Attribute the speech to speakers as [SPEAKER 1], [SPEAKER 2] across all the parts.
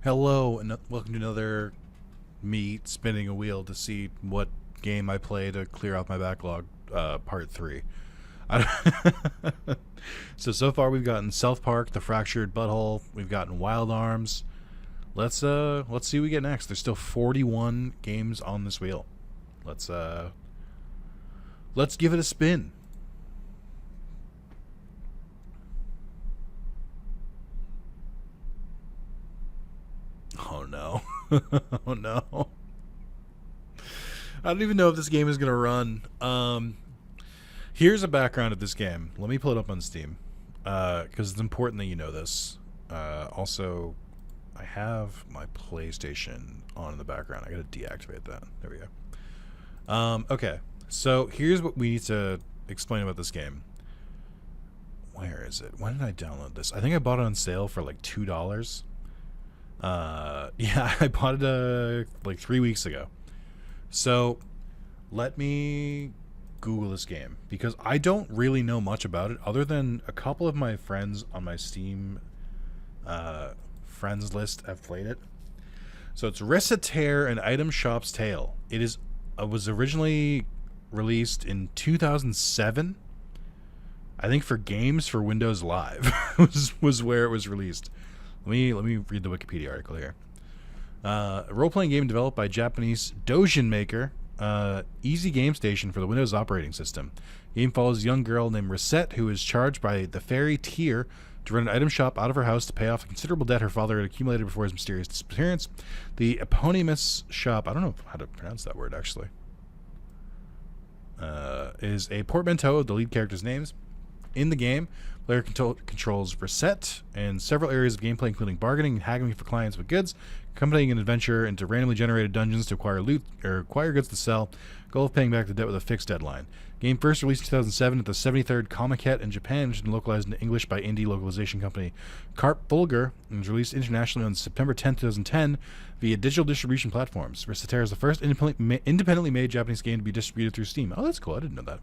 [SPEAKER 1] Hello, and welcome to another me spinning a wheel to see what game I play to clear off my backlog, part 3. So far we've gotten South Park, The Fractured Butthole, we've gotten Wild Arms. Let's see what we get next. There's still 41 games on this wheel. Let's give it a spin. Oh no. Oh no. I don't even know if this game is going to run. Here's a background of this game. Let me pull it up on Steam, because it's important that you know this. Also, I have my PlayStation on in the background. I got to deactivate that. There we go. Okay, so here's what we need to explain about this game. Where is it? When did I download this? I think I bought it on sale for like $2. Yeah, I bought it like 3 weeks ago. So let me Google this game, because I don't really know much about it other than a couple of my friends on my Steam friends list have played it. So it's Recitaire, an Item Shop's Tale. It was originally released in 2007. I think for Games for Windows Live was where it was released. Let me read the Wikipedia article here. A role-playing game developed by Japanese Dojin maker, Easy Game Station for the Windows operating system. The game follows a young girl named Recette who is charged by the fairy Tyr to run an item shop out of her house to pay off a considerable debt her father had accumulated before his mysterious disappearance. The eponymous shop, I don't know how to pronounce that word actually, is a portmanteau of the lead character's names. In the game, player controls Recette and several areas of gameplay, including bargaining and haggling for clients with goods, accompanying an adventure into randomly generated dungeons to acquire loot or acquire goods to sell. Goal of paying back the debt with a fixed deadline. Game first released in 2007 at the 73rd Comiket in Japan, which has been localized into English by indie localization company Carp Fulgur, and was released internationally on September 10, 2010 via digital distribution platforms. Recitaire is the first independently made Japanese game to be distributed through Steam. Oh, that's cool. I didn't know that.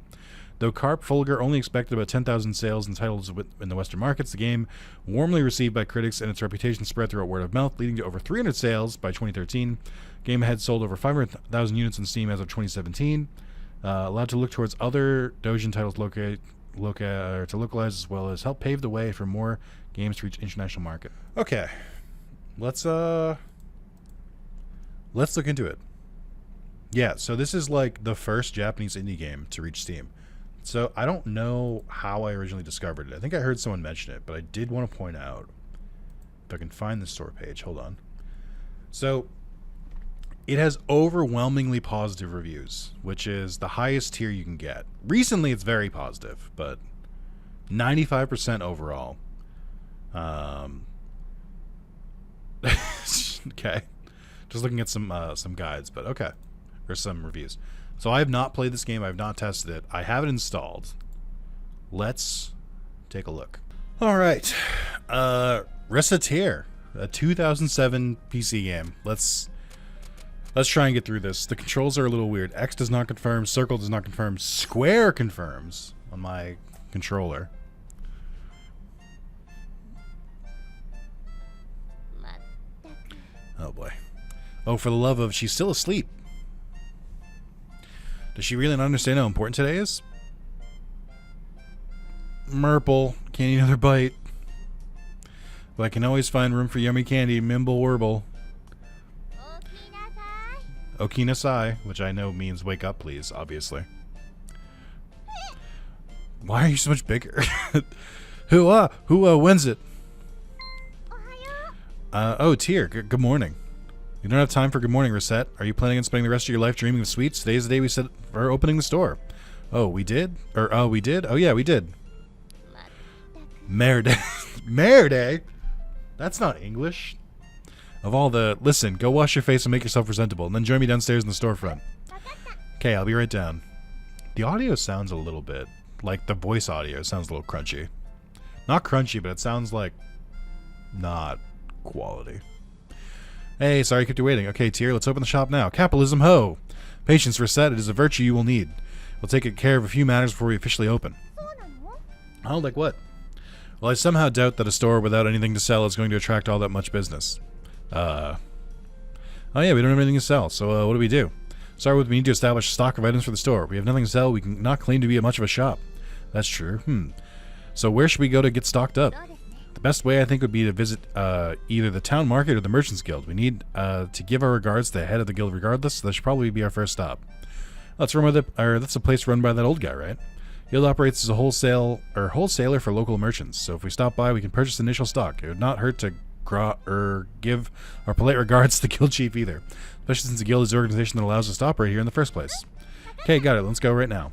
[SPEAKER 1] Though Carp Fulgur only expected about 10,000 sales and titles in the Western markets, the game warmly received by critics and its reputation spread throughout word of mouth, leading to over 300 sales by 2013. Game had sold over 500,000 units on Steam as of 2017. Allowed to look towards other Dojin titles to localize, as well as help pave the way for more games to reach international market. Okay, let's look into it. Yeah, so this is like the first Japanese indie game to reach Steam. So I don't know how I originally discovered it. I think I heard someone mention it, but I did want to point out, if I can find the store page, hold on. So it has overwhelmingly positive reviews, which is the highest tier you can get. Recently it's very positive, but 95% overall. Okay. Just looking at some guides, but okay. Or some reviews. So I have not played this game. I have not tested it. I have it installed. Let's take a look. All right. Recitaire, a 2007 PC game. Let's try and get through this. The controls are a little weird. X does not confirm. Circle does not confirm. Square confirms on my controller. Oh boy. Oh, for the love of, she's still asleep. Does she really not understand how important today is? Merple, can't eat another bite. But I can always find room for yummy candy, Mimble Werble. Okinasai, which I know means wake up please, obviously. Why are you so much bigger? Who when's it? Oh, Tyr, good morning. You don't have time for good morning, Recette. Are you planning on spending the rest of your life dreaming of sweets? Today's the day we said for opening the store. Oh, we did? We did? Oh, yeah, we did. Merde. Merde? That's not English. Of all the... Listen, go wash your face and make yourself presentable, and then join me downstairs in the storefront. Okay, I'll be right down. The audio sounds a little bit... Like, the voice audio sounds a little crunchy. Not crunchy, but it sounds like... Not quality. Hey, sorry I kept you waiting. Okay, Tyr, let's open the shop now. Capitalism, ho! Patience, Recette, it is a virtue you will need. We'll take care of a few matters before we officially open. Oh, like what? Well, I somehow doubt that a store without anything to sell is going to attract all that much business. Oh yeah, we don't have anything to sell, so what do we do? Start with, we need to establish stock of items for the store. We have nothing to sell. We can not claim to be much of a shop. That's true. So where should we go to get stocked up? The best way, I think, would be to visit either the town market or the Merchants Guild. We need to give our regards to the head of the guild regardless, so that should probably be our first stop. That's a place run by that old guy, right? The guild operates as a wholesaler for local merchants, so if we stop by, we can purchase initial stock. It would not hurt to give our polite regards to the guild chief either, especially since the guild is the organization that allows us to operate here in the first place. Okay, got it. Let's go right now.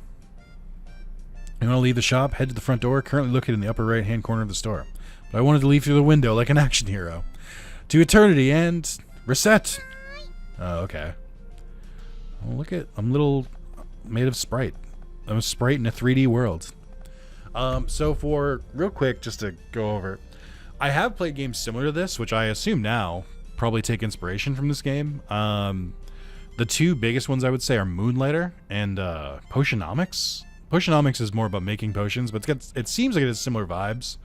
[SPEAKER 1] You want to leave the shop, head to the front door, currently located in the upper right-hand corner of the store. But I wanted to leave through the window like an action hero. To eternity and reset. Oh, okay. Well, look at, I'm little made of Sprite. I'm a Sprite in a 3D world. So for, real quick, just to go over, I have played games similar to this, which I assume now probably take inspiration from this game. The two biggest ones I would say are Moonlighter and Potionomics. Potionomics is more about making potions, but it seems like it has similar vibes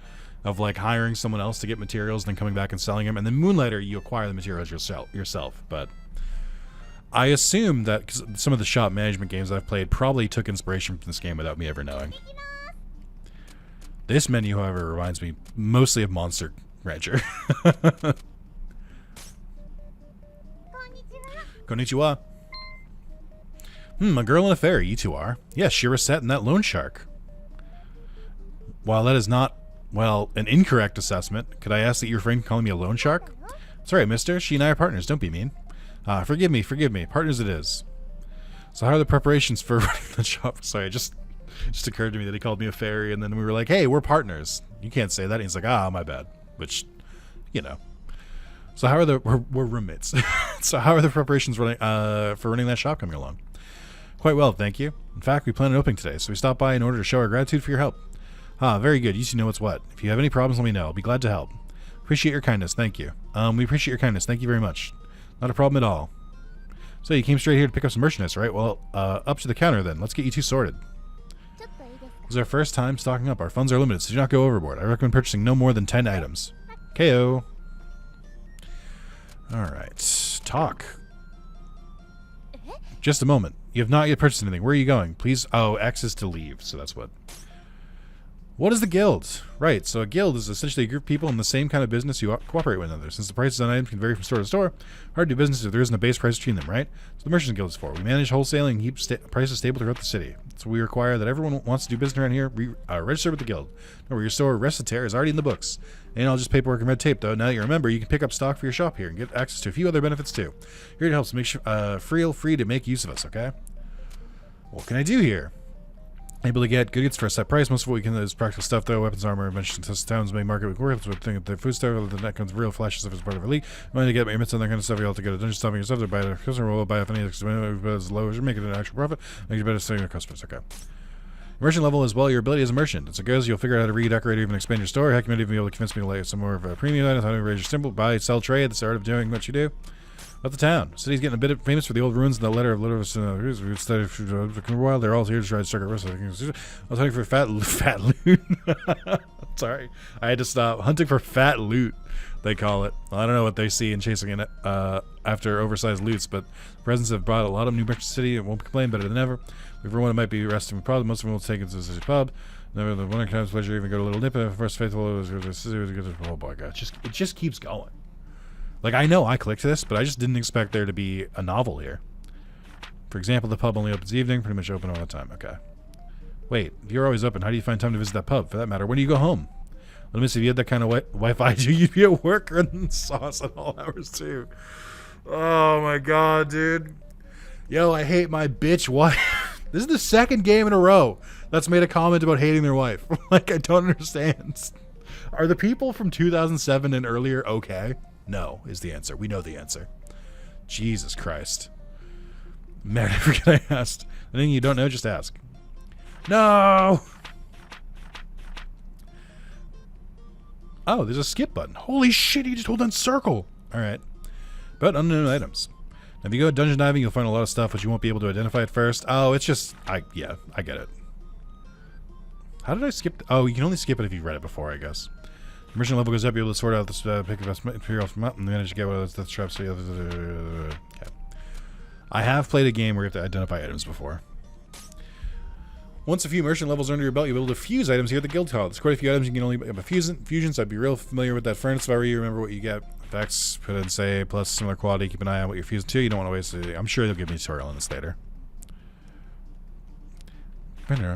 [SPEAKER 1] of like hiring someone else to get materials and then coming back and selling them. And then Moonlighter, you acquire the materials yourself. But I assume that 'cause some of the shop management games that I've played probably took inspiration from this game without me ever knowing. This menu, however, reminds me mostly of Monster Rancher. Konnichiwa. A girl in a fairy, you two are. Yes, Shirasette and that loan shark. While that is not, well, an incorrect assessment, could I ask that you refrain from calling me a loan shark? It's alright, mister. She and I are partners. Don't be mean. Forgive me. Partners it is. So how are the preparations for running the shop? Sorry, it just occurred to me that he called me a fairy, and then we were like, hey, we're partners. You can't say that. And he's like, my bad. Which, you know. So how are we're roommates. So how are the preparations for running that shop coming along? Quite well, thank you. In fact, we plan on opening today, so we stopped by in order to show our gratitude for your help. Very good. You two know what's what. If you have any problems, let me know. I'll be glad to help. Appreciate your kindness. Thank you. We appreciate your kindness. Thank you very much. Not a problem at all. So you came straight here to pick up some merchandise, right? Well, up to the counter then. Let's get you two sorted. This is our first time stocking up. Our funds are limited, so do not go overboard. I recommend purchasing no more than 10 items. KO. Alright. Talk. Just a moment. You have not yet purchased anything. Where are you going? Please. Oh, X is to leave, so that's what. What is the guild? Right, so a guild is essentially a group of people in the same kind of business you cooperate with another. Since the prices on items can vary from store to store, hard to do business if there isn't a base price between them, right? So the Merchants Guild is for. We manage wholesaling and keep prices stable throughout the city. So we require that everyone who wants to do business around here register with the guild. Remember, your store Recitaire is already in the books. And all just paperwork and red tape, though. Now that you remember, you can pick up stock for your shop here and get access to a few other benefits, too. Here to help, so make sure, feel free to make use of us, okay? What can I do here? Able to get goods for a set price. Most of what we can is practical stuff, though. Weapons, armor, inventions, test towns, main market. We work with thing the food stuff. The net comes real flashes if it's part of a league. When you get my mitts and that kind of stuff, you have to get a dungeon stopping yourself to buy a customer will buy off any as low as you make it an actual profit. Make it better selling your customers. Okay. Merchant level as well. Your ability as a merchant. As it goes, you'll figure out how to redecorate or even expand your store. Heck, you might even be able to convince me to lay some more of a premium items. How to raise your symbol, buy, sell, trade. That's the art of doing what you do. About the town. City's getting a bit famous for the old ruins and the letter of we studied for a while. They're all here to try to start a rest. I was hunting for fat loot. Sorry. I had to stop. Hunting for fat loot, they call it. Well, I don't know what they see in chasing it after oversized loots, but presents have brought a lot of new merchants to the city. It won't complain better than ever. Everyone might be resting probably most of them will take it to the pub. Never the one time's pleasure even go to a little nip. First faithful oh boy, God. It just keeps going. Like, I know I clicked this, but I just didn't expect there to be a novel here. For example, the pub only opens evening, pretty much open all the time. Okay. Wait, if you're always open, how do you find time to visit that pub? For that matter, when do you go home? Let me see, if you had that kind of Wi-Fi, you'd be at work running sauce at all hours, too. Oh, my God, dude. Yo, I hate my bitch wife. This is the second game in a row that's made a comment about hating their wife. Like, I don't understand. Are the people from 2007 and earlier okay? No, is the answer. We know the answer. Jesus Christ. Man, I forget I asked. Anything you don't know, just ask. No! Oh, there's a skip button. Holy shit, you just hold down circle. Alright. But unknown items. Now, if you go dungeon diving, you'll find a lot of stuff, but you won't be able to identify at first. Oh, it's just... yeah, I get it. How did I skip... oh, you can only skip it if you've read it before, I guess. Merchant level goes up, you're able to sort out this pick the best material from up and manage to get one of those traps. Okay. I have played a game where you have to identify items before. Once a few merchant levels are under your belt, you'll be able to fuse items here at the guild hall. There's quite a few items you can only get by fusion, so I'd be real familiar with that furnace if I were you. Remember what you get. Effects, put in say, plus similar quality. Keep an eye on what you're fusing to. You don't want to waste it. I'm sure they'll give me a tutorial on this later. Okay.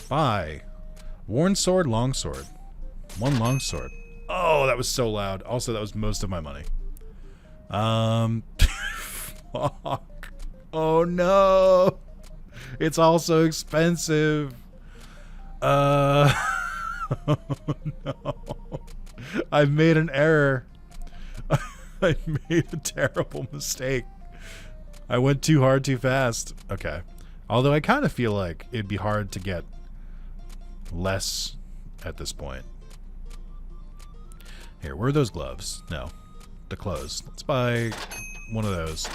[SPEAKER 1] Buy. Worn sword, long sword. One long sword. Oh, that was so loud. Also, that was most of my money. Fuck. Oh no. It's all so expensive. Oh no. I've made an error. I made a terrible mistake. I went too hard too fast. Okay. Although I kind of feel like it'd be hard to get less at this point. Here, where are those gloves? No. The clothes. Let's buy one of those.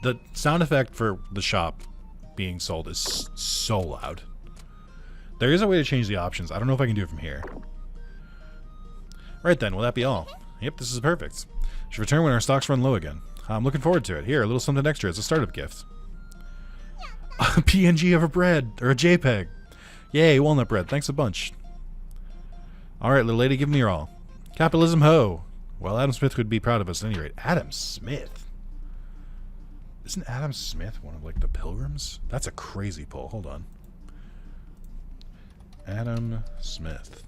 [SPEAKER 1] The sound effect for the shop being sold is so loud. There is a way to change the options. I don't know if I can do it from here. Right then, will that be all? Yep, this is perfect. Should return when our stocks run low again. I'm looking forward to it. Here, a little something extra as a startup gift. A PNG of a bread, or a JPEG. Yay, walnut bread. Thanks a bunch. Alright, little lady, give me your all. Capitalism ho! Well, Adam Smith would be proud of us at any rate. Adam Smith? Isn't Adam Smith one of, like, the pilgrims? That's a crazy pull. Hold on. Adam Smith.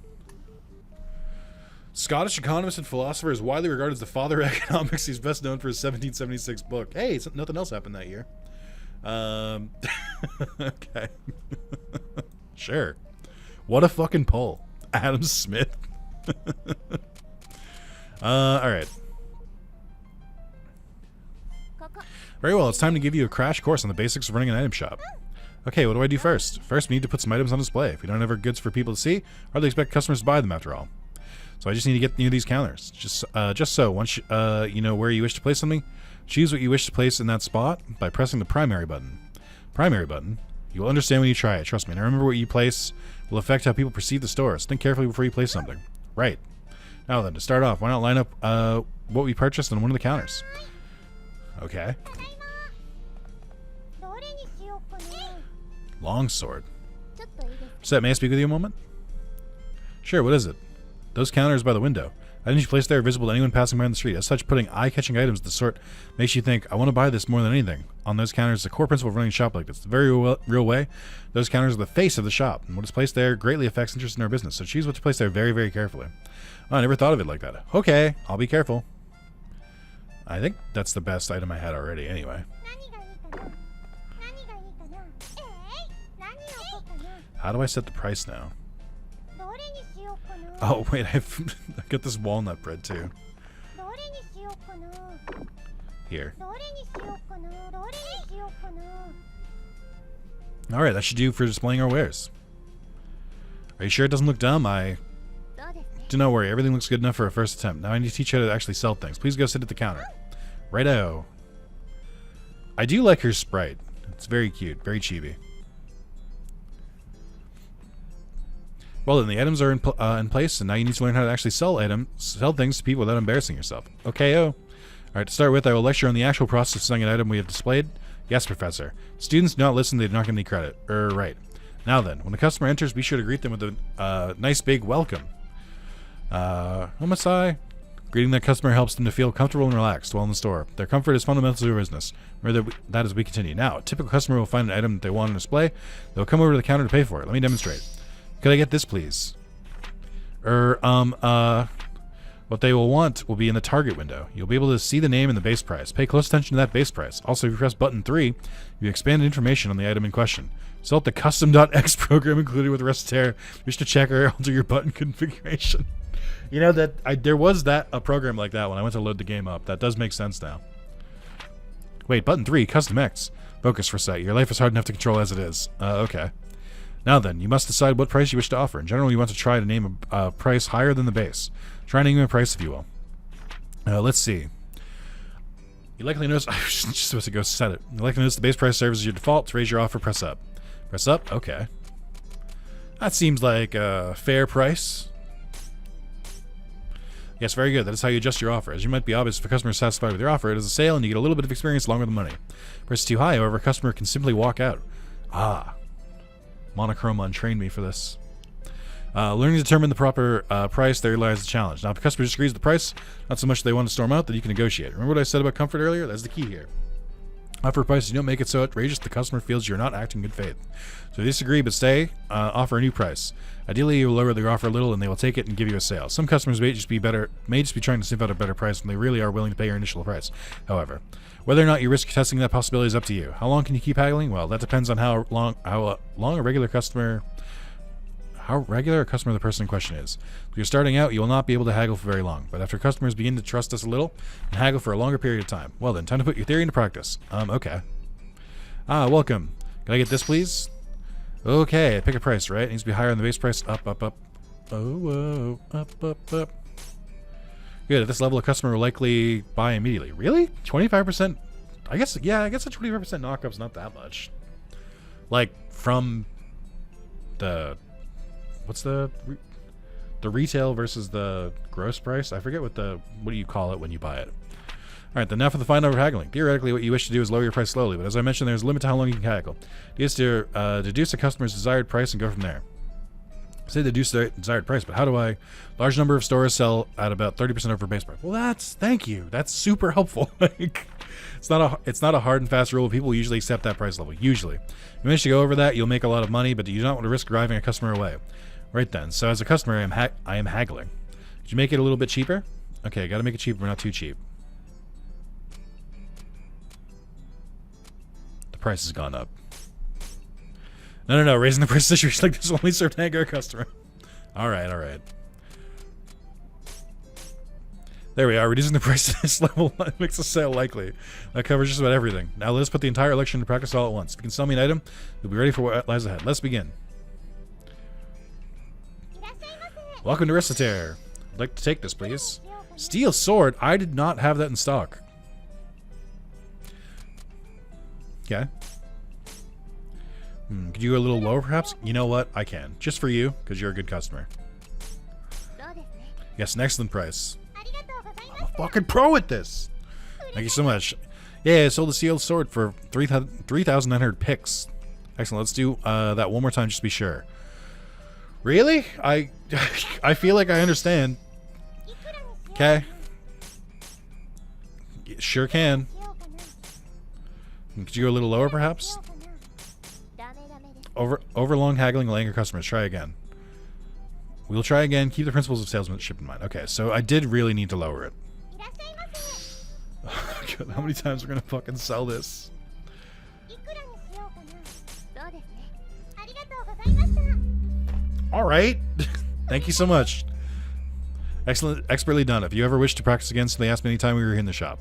[SPEAKER 1] Scottish economist and philosopher is widely regarded as the father of economics. He's best known for his 1776 book. Hey, nothing else happened that year. Okay. Sure. What a fucking pull. Adam Smith. Alright. Very well, it's time to give you a crash course on the basics of running an item shop. Okay, what do I do first? First, we need to put some items on display. If we don't have our goods for people to see, hardly expect customers to buy them after all. So I just need to get near these counters. Just so, once you know where you wish to place something, choose what you wish to place in that spot by pressing the primary button. Primary button? You will understand when you try it, trust me. Now remember what you place will affect how people perceive the store, so think carefully before you place something. Right. Now then, to start off, why not line up what we purchased on one of the counters? Okay. Longsword. Set, may I speak with you a moment? Sure, what is it? Those counters by the window. Items you place there are visible to anyone passing by on the street. As such, putting eye-catching items of the sort makes you think, I want to buy this more than anything. On those counters, the core principle of running a shop like this. The very real way, those counters are the face of the shop, and what is placed there greatly affects interest in our business. So choose what to place there very, very carefully. Oh, I never thought of it like that. Okay, I'll be careful. I think that's the best item I had already anyway. How do I set the price now? Oh, wait, I got this walnut bread too. Here. Alright, that should do for displaying our wares. Are you sure it doesn't look dumb? Do not worry, everything looks good enough for a first attempt. Now I need to teach you how to actually sell things. Please go sit at the counter. Righto. I do like her sprite. It's very cute, very chibi. Well then, the items are in place, and now you need to learn how to actually sell things to people without embarrassing yourself. Okay-o. Alright, to start with, I will lecture on the actual process of selling an item we have displayed. Yes, Professor. Students do not listen, they do not get any credit. Right. Now then, when a customer enters, be sure to greet them with a nice big welcome. Omasai. Greeting that customer helps them to feel comfortable and relaxed while in the store. Their comfort is fundamental to their business. Remember that as we continue. Now, a typical customer will find an item that they want on display. They'll come over to the counter to pay for it. Let me demonstrate. Could I get this, please? What they will want will be in the target window. You'll be able to see the name and the base price. Pay close attention to that base price. Also, if you press button 3, you expand information on the item in question. Select the custom.x program included with Recitaire. Wish to check or alter your button configuration. You know that there was a program like that when I went to load the game up. That does make sense now. Wait, button 3, custom X. Focus for a sec. Your life is hard enough to control as it is. Okay. Now then, you must decide what price you wish to offer. In general, you want to try to name a price higher than the base. Try naming a price if you will. Let's see. You likely notice... I was just supposed to go set it. You likely notice the base price serves as your default. To raise your offer, press up. Press up? Okay. That seems like a fair price. Yes, very good. That is how you adjust your offer. As you might be obvious, if a customer is satisfied with your offer, it is a sale and you get a little bit of experience along with the money. Price is too high, however, a customer can simply walk out. Ah. Monochrome untrained me for this. Learning to determine the proper price, there lies the challenge. Now, if a customer disagrees with the price, not so much they want to storm out, then you can negotiate. Remember what I said about comfort earlier? That's the key here. Offer prices, you don't make it so outrageous the customer feels you're not acting in good faith. So if you disagree but stay, offer a new price. Ideally, you will lower their offer a little and they will take it and give you a sale. Some customers may just be trying to sniff out a better price when they really are willing to pay your initial price. However, whether or not you risk testing that possibility is up to you. How long can you keep haggling? Well, that depends on how regular a customer the person in question is. If you're starting out, you will not be able to haggle for very long. But after customers begin to trust us a little and haggle for a longer period of time, well then, time to put your theory into practice. Okay. Welcome. Can I get this, please? Okay, pick a price, right? It needs to be higher than the base price. Up, up, up. Oh, up, up, up. Good. At this level, a customer will likely buy immediately. Really? 25%? I guess a 25% knockup's not that much. Like, from the... What's the retail versus the gross price? I forget what do you call it when you buy it. All right, then now for the fine art of haggling. Theoretically, what you wish to do is lower your price slowly, but as I mentioned, there's a limit to how long you can haggle. You have to deduce a customer's desired price and go from there. Say deduce their desired price, but how do I? Large number of stores sell at about 30% over base price. Well, thank you. That's super helpful. Like, it's not a hard and fast rule. People usually accept that price level. Usually, if you manage to go over that, you'll make a lot of money, but you don't want to risk driving a customer away. Right then. So as a customer, I am haggling. Did you make it a little bit cheaper? Okay, got to make it cheaper, but not too cheap. The price has gone up. No. Raising the price is like this only served anger a customer. All right. There we are. Reducing the price to this level makes a sale likely. That covers just about everything. Now let's put the entire election into practice all at once. If you can sell me an item, you'll be ready for what lies ahead. Let's begin. Welcome to Recitaire. I'd like to take this, please. Steel sword? I did not have that in stock. Okay. Could you go a little lower, perhaps? You know what? I can. Just for you, because you're a good customer. Yes, an excellent price. I'm a fucking pro at this. Thank you so much. Yeah, I sold the steel sword for 3,900 picks. Excellent. Let's do that one more time just to be sure. Really? I feel like I understand. Okay. Sure can. Could you go a little lower, perhaps? Over long haggling will anger customers. Try again. We'll try again. Keep the principles of salesmanship in mind. Okay, so I did really need to lower it. God, how many times we're gonna fucking sell this? All right. Thank you so much. Excellent, expertly done. If you ever wish to practice again, simply ask me anytime we were in the shop.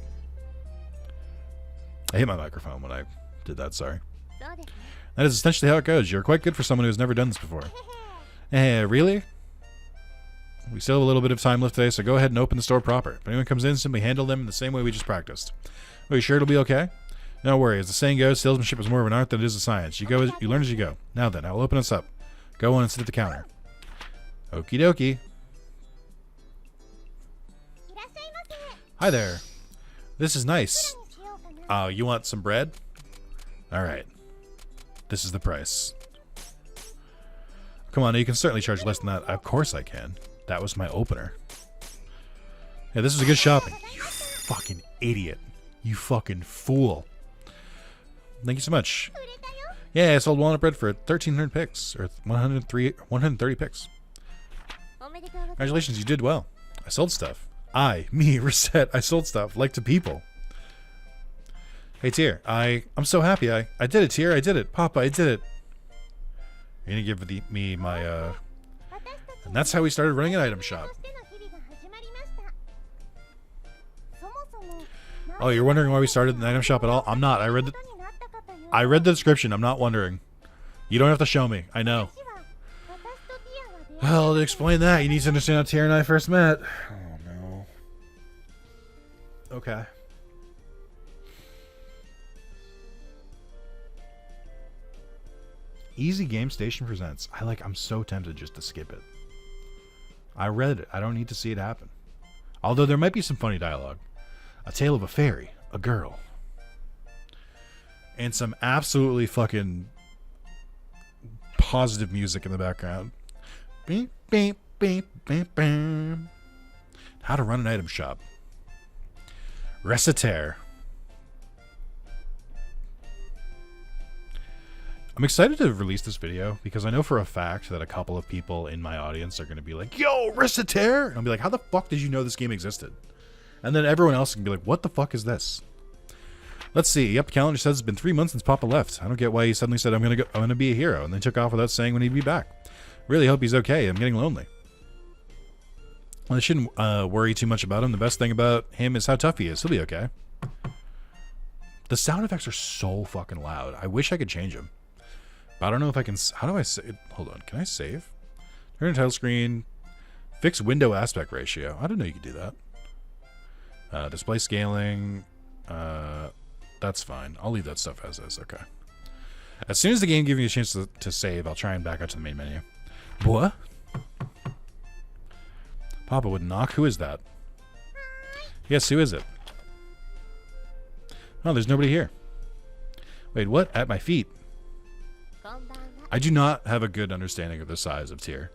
[SPEAKER 1] I hit my microphone when I did that. Sorry. That is essentially how it goes. You're quite good for someone who has never done this before. Really? We still have a little bit of time left today, so go ahead and open the store proper. If anyone comes in, simply handle them in the same way we just practiced. Are you sure it'll be okay? Don't worry. As the saying goes, salesmanship is more of an art than it is a science. You learn as you go. Now then, I'll open us up. Go on and sit at the counter. Okie dokie. Hi there. This is nice. Oh, you want some bread? Alright. This is the price. Come on, you can certainly charge less than that. Of course I can. That was my opener. Yeah, this is a good shopping. You fucking idiot. You fucking fool. Thank you so much. Yeah, I sold walnut bread for 1,300 picks. Or 130 picks. Congratulations, you did well. I sold stuff. Reset. I sold stuff. Like to people. Hey, Tyr. I'm so happy. I did it, Tyr. I did it. Papa, I did it. You're gonna give me my, And that's how we started running an item shop. Oh, you're wondering why we started an item shop at all? I'm not. I read the description. I'm not wondering. You don't have to show me. I know. Well, to explain that, you need to understand how Tyr and I first met. Oh, no. Okay. Easy Game Station presents. I'm so tempted just to skip it. I read it. I don't need to see it happen. Although there might be some funny dialogue. A tale of a fairy, a girl, and some absolutely fucking positive music in the background. Beep, beep, beep, beep, beep. How to run an item shop. Recitaire. I'm excited to release this video because I know for a fact that a couple of people in my audience are going to be like, yo, Recitaire! And I'll be like, how the fuck did you know this game existed? And then everyone else can be like, what the fuck is this? Let's see. Yep, the calendar says it's been 3 months since Papa left. I don't get why he suddenly said I'm gonna be a hero and then took off without saying when he'd be back. Really hope he's okay. I'm getting lonely. Well, I shouldn't worry too much about him. The best thing about him is how tough he is. He'll be okay. The sound effects are so fucking loud. I wish I could change them. But I don't know if I can. How do I save? Hold on. Can I save? Turn the title screen. Fix window aspect ratio. I didn't know you could do that. Display scaling. That's fine. I'll leave that stuff as is. Okay. As soon as the game gives me a chance to save, I'll try and back out to the main menu. What? Papa would knock. Who is that? Yes, who is it? Oh, there's nobody here. Wait, what? At my feet. I do not have a good understanding of the size of Tyr.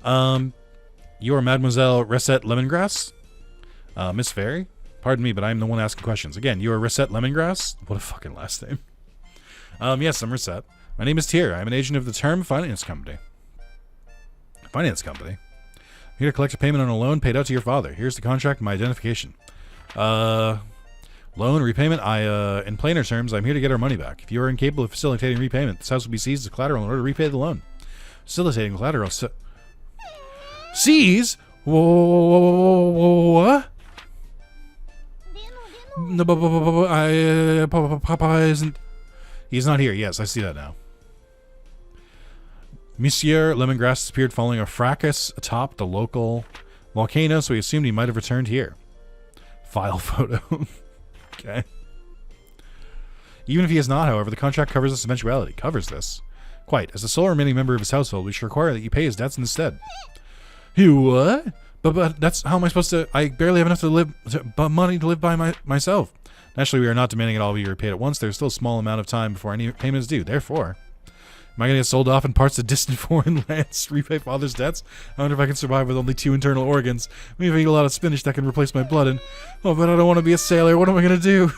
[SPEAKER 1] You are Mademoiselle Recette Lemongrass? Miss Fairy? Pardon me, but I am the one asking questions. Again, you are Recette Lemongrass? What a fucking last name. Yes, I'm Recette. My name is Tyr. I'm an agent of the Term Finance Company. Finance Company? I'm here to collect a payment on a loan paid out to your father. Here's the contract and my identification. Loan repayment, in plainer terms, I'm here to get our money back. If you are incapable of facilitating repayment, this house will be seized as collateral in order to repay the loan. Facilitating collateral. Seize? What? Papa isn't. He's not here. Yes, I see that now. Monsieur Lemongrass disappeared following a fracas atop the local volcano, so we assumed he might have returned here. File photo. Okay. Even if he is not, however, the contract covers this eventuality. Covers this. Quite. As the sole remaining member of his household, we should require that you pay his debts instead. You what? But that's how am I supposed to? I barely have enough money to live by myself. Naturally, we are not demanding it all be repaid at once. There's still a small amount of time before any payment is due. Therefore, am I going to get sold off in parts of distant foreign lands to repay father's debts? I wonder if I can survive with only 2 internal organs. Maybe if I eat a lot of spinach that can replace my blood. And oh, but I don't want to be a sailor. What am I going to do?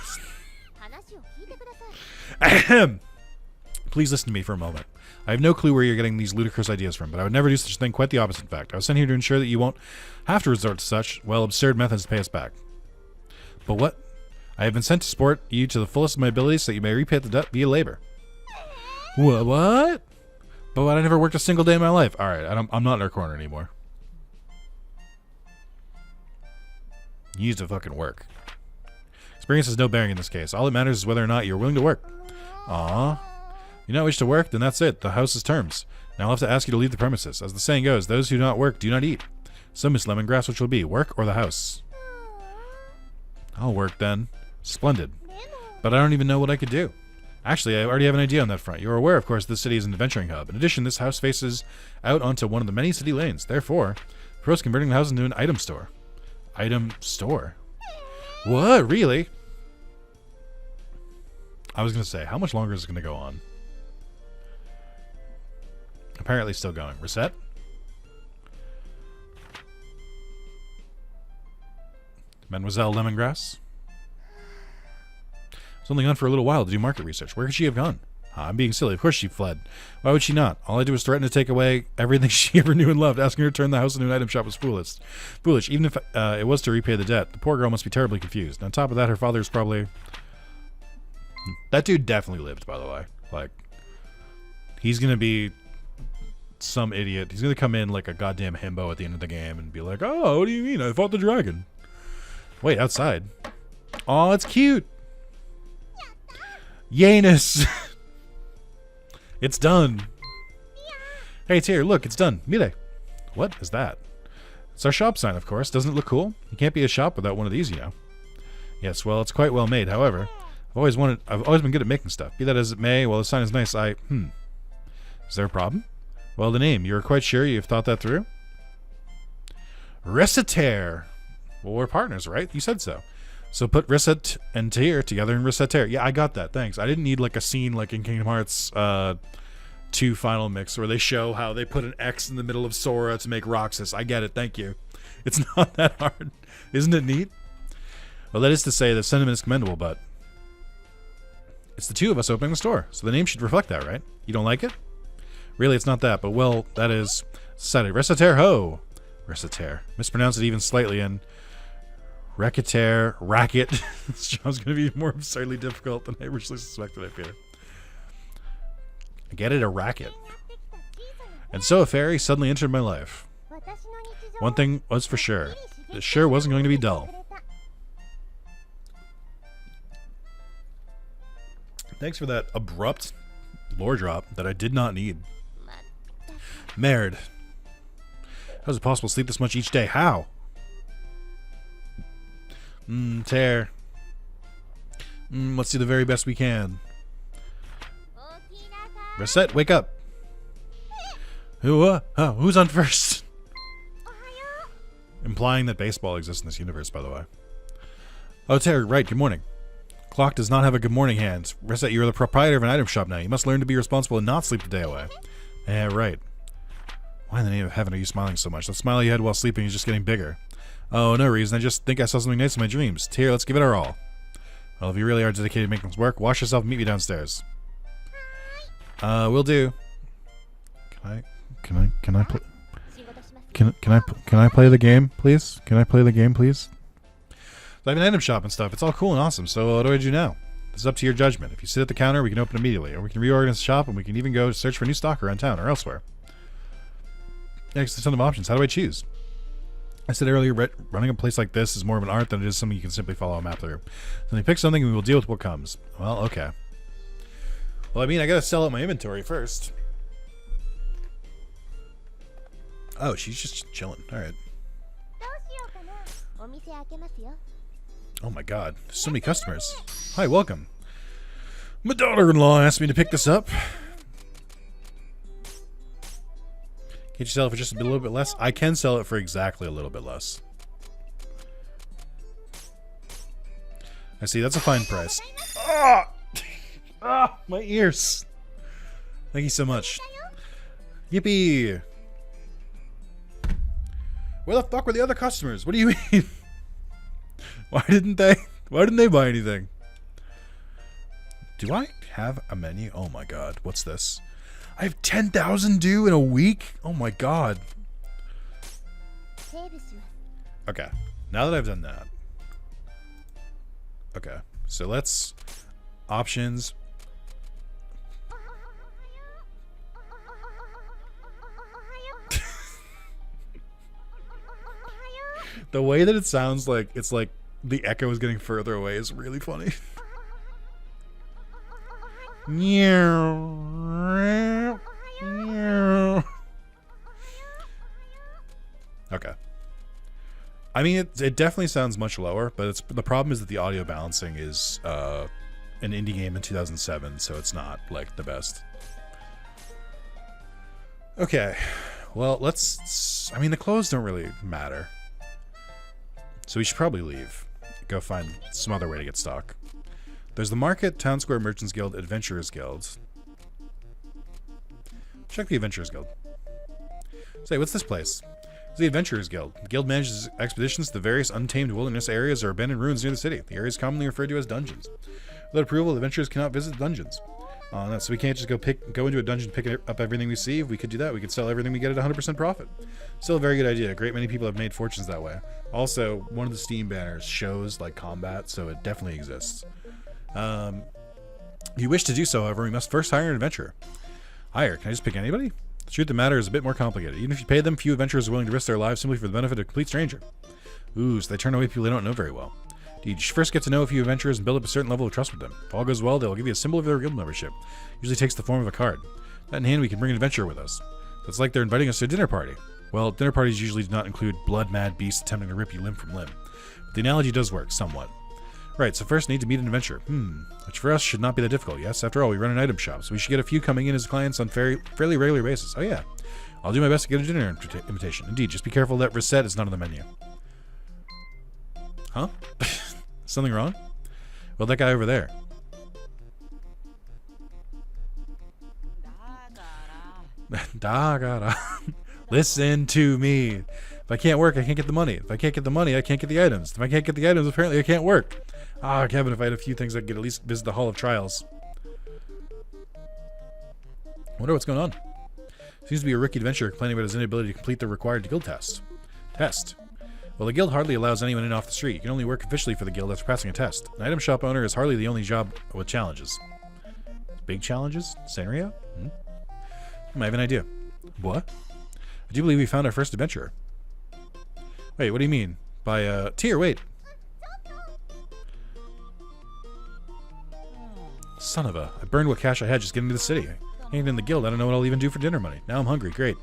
[SPEAKER 1] Ahem. Please listen to me for a moment. I have no clue where you're getting these ludicrous ideas from, but I would never do such a thing. Quite the opposite, in fact. I was sent here to ensure that you won't have to resort to such, well, absurd methods to pay us back. But what? I have been sent to support you to the fullest of my abilities so that you may repay the debt via labor. What? But I never worked a single day in my life. All right, I'm not in our corner anymore. You used to fucking work. Experience has no bearing in this case. All that matters is whether or not you're willing to work. Aww. You not wish to work? Then that's it. The house's terms. Now I'll have to ask you to leave the premises. As the saying goes, those who do not work do not eat. So, Miss Lemongrass, which will be, work or the house? I'll work then. Splendid. But I don't even know what I could do. Actually, I already have an idea on that front. You're aware, of course, this city is an adventuring hub. In addition, this house faces out onto one of the many city lanes. Therefore, propose converting the house into an item store. Item store? What? Really? I was going to say, how much longer is it going to go on? Apparently still going. Reset? Mademoiselle Lemongrass? It's only gone for a little while to do market research. Where could she have gone? I'm being silly. Of course she fled. Why would she not? All I did was threaten to take away everything she ever knew and loved. Asking her to turn the house into an item shop was foolish. Foolish. Even if it was to repay the debt. The poor girl must be terribly confused. And on top of that, her father is probably... That dude definitely lived, by the way. Like, he's going to be some idiot. He's going to come in like a goddamn himbo at the end of the game and be like, oh, what do you mean? I fought the dragon. Wait, outside. Oh, it's cute. Yanus. It's done. Hey, Tyr, look, it's done. Mire. What is that? It's our shop sign, of course. Doesn't it look cool? You can't be a shop without one of these, you know. Yes, well, it's quite well made. However, I've always been good at making stuff. Be that as it may, while the sign is nice, Is there a problem? Well, the name. You're quite sure you've thought that through? Recitaire. Well, we're partners, right? You said so. So put Risset and Tear together in Recitaire. Yeah, I got that. Thanks. I didn't need like a scene like in Kingdom Hearts 2 Final Mix where they show how they put an X in the middle of Sora to make Roxas. I get it. Thank you. It's not that hard. Isn't it neat? Well, that is to say the sentiment is commendable, but it's the two of us opening the store, so the name should reflect that, right? You don't like it? Really, it's not that, but well, that is decided. Recitaire ho! Recitaire. Mispronounce it even slightly, and Recitaire, racket. This job's going to be more absurdly difficult than I originally suspected, I fear. Get it? A racket. And so a fairy suddenly entered my life. One thing was for sure. This sure wasn't going to be dull. Thanks for that abrupt lore drop that I did not need. Merd. How is it possible to sleep this much each day? How? Tear. Let's do the very best we can. Reset, wake up. Who's on first? Implying that baseball exists in this universe, by the way. Oh, Tear, right, good morning. Clock does not have a good morning hand. Reset, you are the proprietor of an item shop now. You must learn to be responsible and not sleep the day away. Yeah, right. Why in the name of heaven are you smiling so much? That smile you had while sleeping is just getting bigger. Oh, no reason. I just think I saw something nice in my dreams. Tear, let's give it our all. Well, if you really are dedicated to making this work, wash yourself and meet me downstairs. Will do. Can I play the game, please? Can I play the game, please? I have an item shop and stuff. It's all cool and awesome, so what do I do now? This is up to your judgment. If you sit at the counter, we can open immediately, or we can reorganize the shop, and we can even go search for new stock around town or elsewhere. Next, a ton of options. How do I choose? I said earlier, running a place like this is more of an art than it is something you can simply follow a map through. So you pick something and we will deal with what comes. Well, okay. Well, I mean, I gotta sell out my inventory first. Oh, she's just chilling. Alright. Oh my god, there's so many customers. Hi, welcome. My daughter-in-law asked me to pick this up. Can't you sell it for just a little bit less? I can sell it for exactly a little bit less. I see, that's a fine price. Ah! Ah, my ears. Thank you so much. Yippee! Where the fuck were the other customers? What do you mean? Why didn't they buy anything? Do I have a menu? Oh my god, what's this? I have 10,000 due in a week? Oh my god. Okay, now that I've done that. Okay, so let's options. The way that it sounds like it's like the echo is getting further away is really funny. Okay. I mean, it definitely sounds much lower, but the problem is that the audio balancing is an indie game in 2007, so it's not like the best. Okay. Well, I mean, the clothes don't really matter. So we should probably leave. Go find some other way to get stock. There's the Market, Town Square Merchants Guild, Adventurers Guild. Check the Adventurers Guild. Say, what's this place? It's the Adventurers Guild. The guild manages expeditions to the various untamed wilderness areas or abandoned ruins near the city. The area is commonly referred to as dungeons. Without approval, the adventurers cannot visit the dungeons. So we can't just go into a dungeon, pick up everything we see. If we could do that, we could sell everything we get at 100% profit. Still a very good idea. A great many people have made fortunes that way. Also, one of the Steam banners shows like combat, so it definitely exists. If you wish to do so, however, we must first hire an adventurer. Hire? Can I just pick anybody? The truth of the matter is a bit more complicated. Even if you pay them, few adventurers are willing to risk their lives simply for the benefit of a complete stranger. Ooh, so they turn away people they don't know very well. You first get to know a few adventurers and build up a certain level of trust with them. If all goes well, they'll give you a symbol of their guild membership. Usually takes the form of a card. That in hand, we can bring an adventurer with us. So it's like they're inviting us to a dinner party. Well, dinner parties usually do not include blood-mad beasts attempting to rip you limb from limb. But the analogy does work, somewhat. Right, so first need to meet an adventurer. Which for us should not be that difficult, yes? After all, we run an item shop, so we should get a few coming in as clients on fairly regular basis. Oh yeah. I'll do my best to get a dinner invitation. Indeed, just be careful that Reset is not on the menu. Huh? Something wrong? Well, that guy over there. Listen to me. If I can't work, I can't get the money. If I can't get the money, I can't get the items. If I can't get the items, apparently I can't work. Ah, Kevin, if I had a few things, I could at least visit the Hall of Trials. Wonder what's going on. Seems to be a rookie adventurer complaining about his inability to complete the required guild test. Well, the guild hardly allows anyone in off the street. You can only work officially for the guild after passing a test. An item shop owner is hardly the only job with challenges. Big challenges? Scenario? I have an idea. What? I do believe we found our first adventurer. Wait, what do you mean? By, Tier, wait. Son of a... I burned what cash I had just getting to the city. I ain't in the guild. I don't know what I'll even do for dinner money. Now I'm hungry. Great.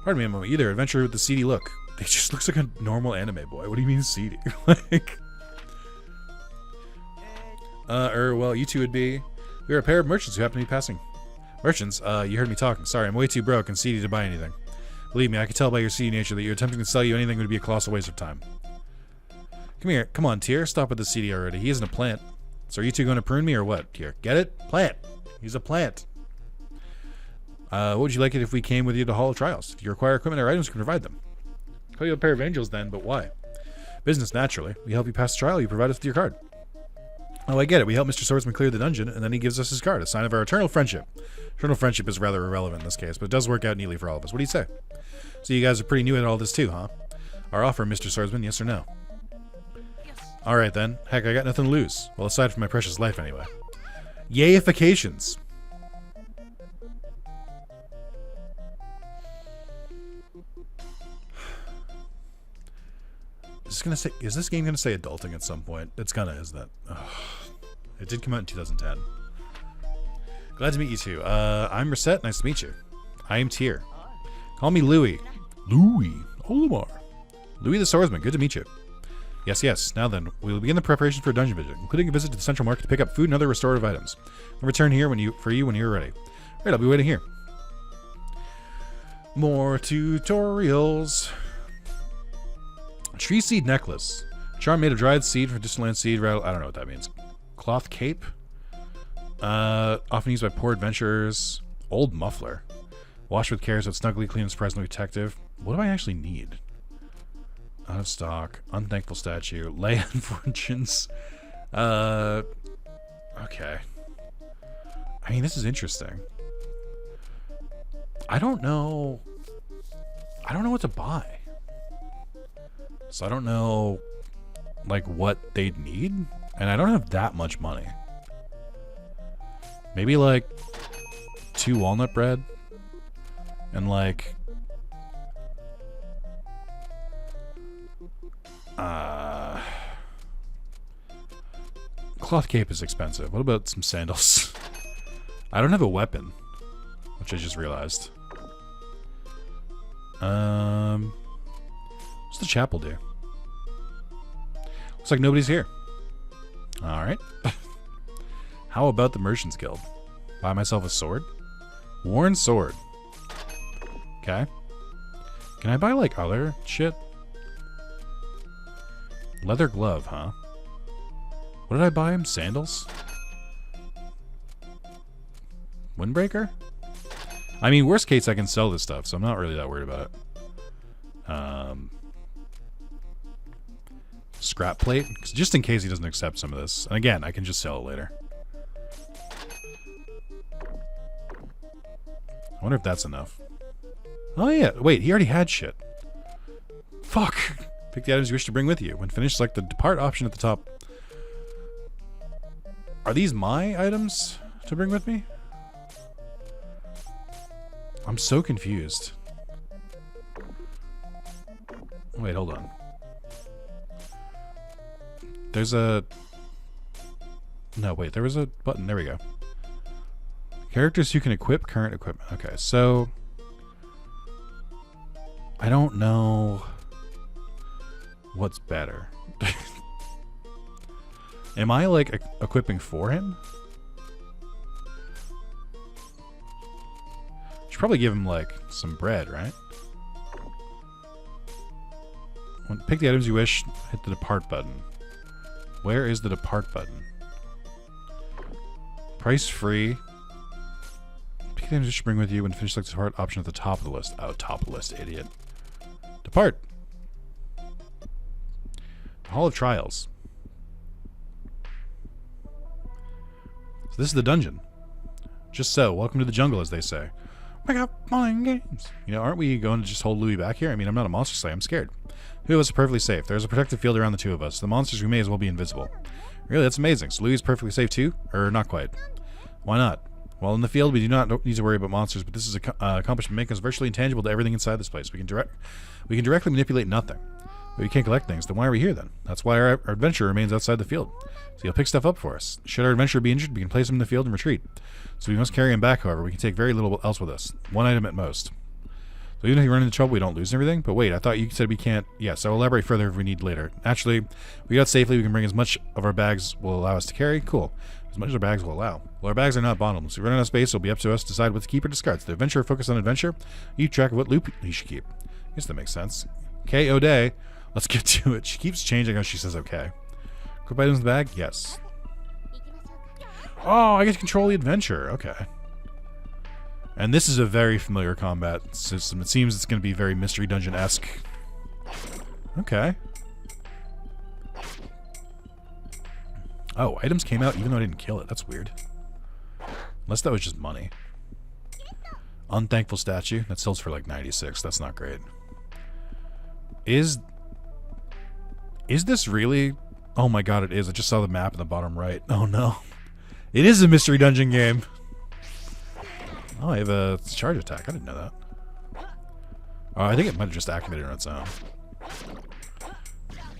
[SPEAKER 1] Pardon me a moment. Either adventurer with the seedy look. He just looks like a normal anime boy. What do you mean seedy? Like... well, you two would be... We are a pair of merchants who happen to be passing. Merchants? You heard me talking. Sorry, I'm way too broke and seedy to buy anything. Believe me, I can tell by your seedy nature that you're attempting to sell you anything would be a colossal waste of time. Come here. Come on, Tier. Stop with the seedy already. He isn't a plant. So are you two going to prune me or what, Tier? Get it? Plant. He's a plant. What would you like it if we came with you to Hall of Trials? If you require equipment or items, we can provide them. Call you a pair of angels then, but why? Business, naturally. We help you pass the trial, you provide us with your card. Oh, I get it. We help Mr. Swordsman clear the dungeon, and then he gives us his card, a sign of our eternal friendship. Eternal friendship is rather irrelevant in this case, but it does work out neatly for all of us. What do you say? So you guys are pretty new at all this too, huh? Our offer, Mr. Swordsman, yes or no? Yes. Alright then. Heck, I got nothing to lose. Well, aside from my precious life anyway. Yayifications. Is this game gonna say adulting at some point? It's gonna, isn't it? Ugh. It did come out in 2010. Glad to meet you two. I'm Reset. Nice to meet you. I am Tier. Call me Louis. Louis. Olimar. Louis the Swordsman. Good to meet you. Yes, yes. Now then, we will begin the preparation for a dungeon visit, including a visit to the central market to pick up food and other restorative items. I'll return here when you're ready. All right, I'll be waiting here. More tutorials. Tree seed necklace. Charm made of dried seed from distant land seed rattle. I don't know what that means. Cloth cape. Often used by poor adventurers. Old muffler. Wash with care so it's snugly clean and surprisingly protective. What do I actually need? Out of stock. Unthankful statue. Lay on fortunes. Okay. I mean, this is interesting. I don't know what to buy. So I don't know, like, what they'd need. And I don't have that much money. Maybe, like, 2 walnut bread. And, like... Cloth cape is expensive. What about some sandals? I don't have a weapon. Which I just realized. What's the chapel do? Looks like nobody's here. Alright. How about the Merchants Guild? Buy myself a sword? Worn sword. Okay. Can I buy, like, other shit? Leather glove, huh? What did I buy him? Sandals? Windbreaker? I mean, worst case, I can sell this stuff, so I'm not really that worried about it. Scrap plate? Just in case he doesn't accept some of this. And again, I can just sell it later. I wonder if that's enough. Oh yeah, wait, he already had shit. Fuck! Pick the items you wish to bring with you. When finished, select the depart option at the top. Are these my items to bring with me? I'm so confused. Wait, hold on. There's a... No, wait, there was a button. There we go. Characters you can equip current equipment. Okay, so... I don't know what's better. Am I, like, equipping for him? Should probably give him, like, some bread, right? Pick the items you wish, hit the depart button. Where is the depart button? Price free. Pick the items you should bring with you when finish select the depart option at the top of the list. Oh, top of the list, idiot. Depart. Hall of Trials. So this is the dungeon. Just so. Welcome to the jungle, as they say. Pick up playing games. You know, aren't we going to just hold Louis back here? I mean, I'm not a monster slayer. I'm scared. Two of us are perfectly safe. There's a protective field around the two of us. The monsters, we may as well be invisible. Really, that's amazing. So Louis is perfectly safe too? Or not quite? Why not? Well, in the field, we do not need to worry about monsters, but this is an accomplishment making us virtually intangible to everything inside this place. We can directly manipulate nothing. But we can't collect things, then why are we here then? That's why our adventure remains outside the field. So he'll pick stuff up for us. Should our adventurer be injured, we can place him in the field and retreat. So we must carry him back, however. We can take very little else with us. One item at most. So even if we run into trouble, we don't lose everything? But wait, I thought you said we can't... Yes, I'll elaborate further if we need later. Actually, we got safely. We can bring as much of our bags will allow us to carry. Cool. As much as our bags will allow. Well, our bags are not bottomless. If we run out of space, it'll be up to us to decide what to keep or discard. So the adventurer focus on adventure. Keep track of what loot he should keep. I guess that makes sense. Okay, O'Day. Let's get to it. She keeps changing how she says okay. Equip items in the bag? Yes. Oh, I get to control the adventure. Okay. And this is a very familiar combat system. It seems it's going to be very Mystery Dungeon-esque. Okay. Oh, items came out even though I didn't kill it. That's weird. Unless that was just money. Unthankful statue. That sells for like 96. That's not great. Is this really... Oh my god, it is. I just saw the map in the bottom right. Oh no. It is a Mystery Dungeon game. Oh, I have a charge attack. I didn't know that. Oh, I think it might have just activated on its own.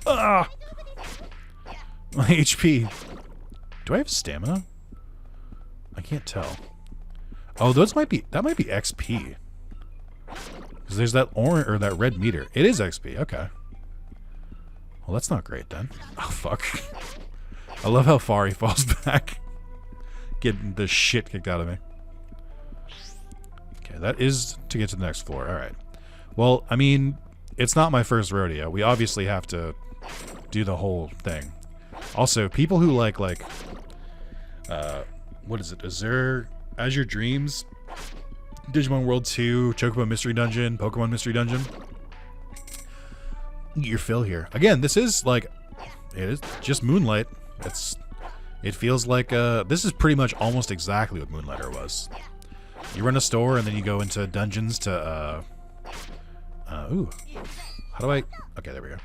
[SPEAKER 1] Ah! My HP. Do I have stamina? I can't tell. Oh, those might be... That might be XP. Because there's that orange or that red meter. It is XP. Okay. Well, that's not great then. Oh, fuck. I love how far he falls back. Getting the shit kicked out of me. Okay, that is to get to the next floor. Alright. Well, I mean, it's not my first rodeo. We obviously have to do the whole thing. Also, people who like, what is it? Azure Dreams, Digimon World 2, Chocobo Mystery Dungeon, Pokemon Mystery Dungeon. Get your fill here. Again, this is like, it is just Moonlight. It feels like, this is pretty much almost exactly what Moonlighter was. You run a store and then you go into dungeons to, ooh. How do I, okay, there we go.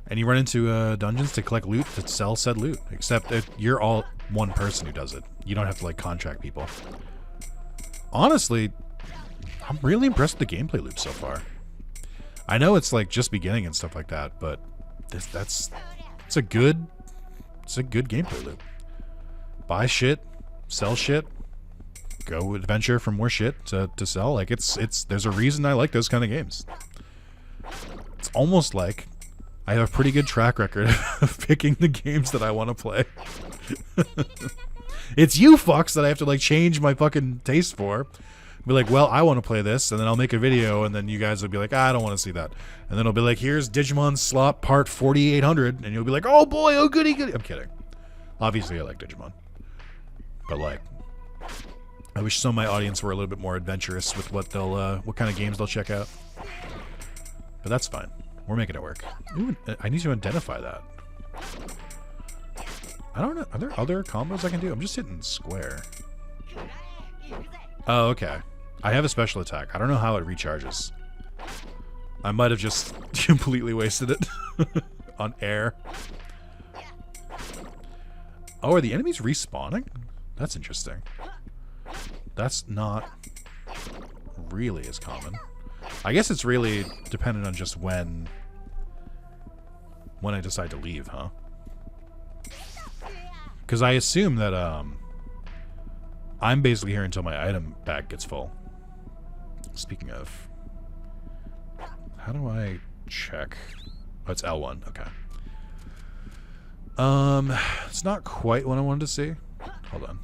[SPEAKER 1] And you run into dungeons to collect loot to sell said loot. Except that you're all one person who does it. You don't have to like contract people. Honestly, I'm really impressed with the gameplay loop so far. I know it's like just beginning and stuff like that, but it's a good gameplay loop. Buy shit, sell shit, go adventure for more shit to sell. Like there's a reason I like those kind of games. It's almost like I have a pretty good track record of picking the games that I want to play. It's you fucks that I have to like change my fucking taste for. Be like, well, I want to play this, and then I'll make a video, and then you guys will be like, I don't want to see that. And then I'll be like, here's Digimon Slot Part 4800, and you'll be like, oh boy, oh goody goody. I'm kidding. Obviously, I like Digimon. But like, I wish some of my audience were a little bit more adventurous with what they'll, what kind of games they'll check out. But that's fine. We're making it work. Ooh, I need to identify that. I don't know. Are there other combos I can do? I'm just hitting square. Oh, okay. I have a special attack. I don't know how it recharges. I might have just completely wasted it on air. Oh, are the enemies respawning? That's interesting. That's not really as common. I guess it's really dependent on just when I decide to leave, huh? Because I assume that I'm basically here until my item bag gets full. Speaking of, how do I check? Oh, it's L1. Okay. It's not quite what I wanted to see. Hold on.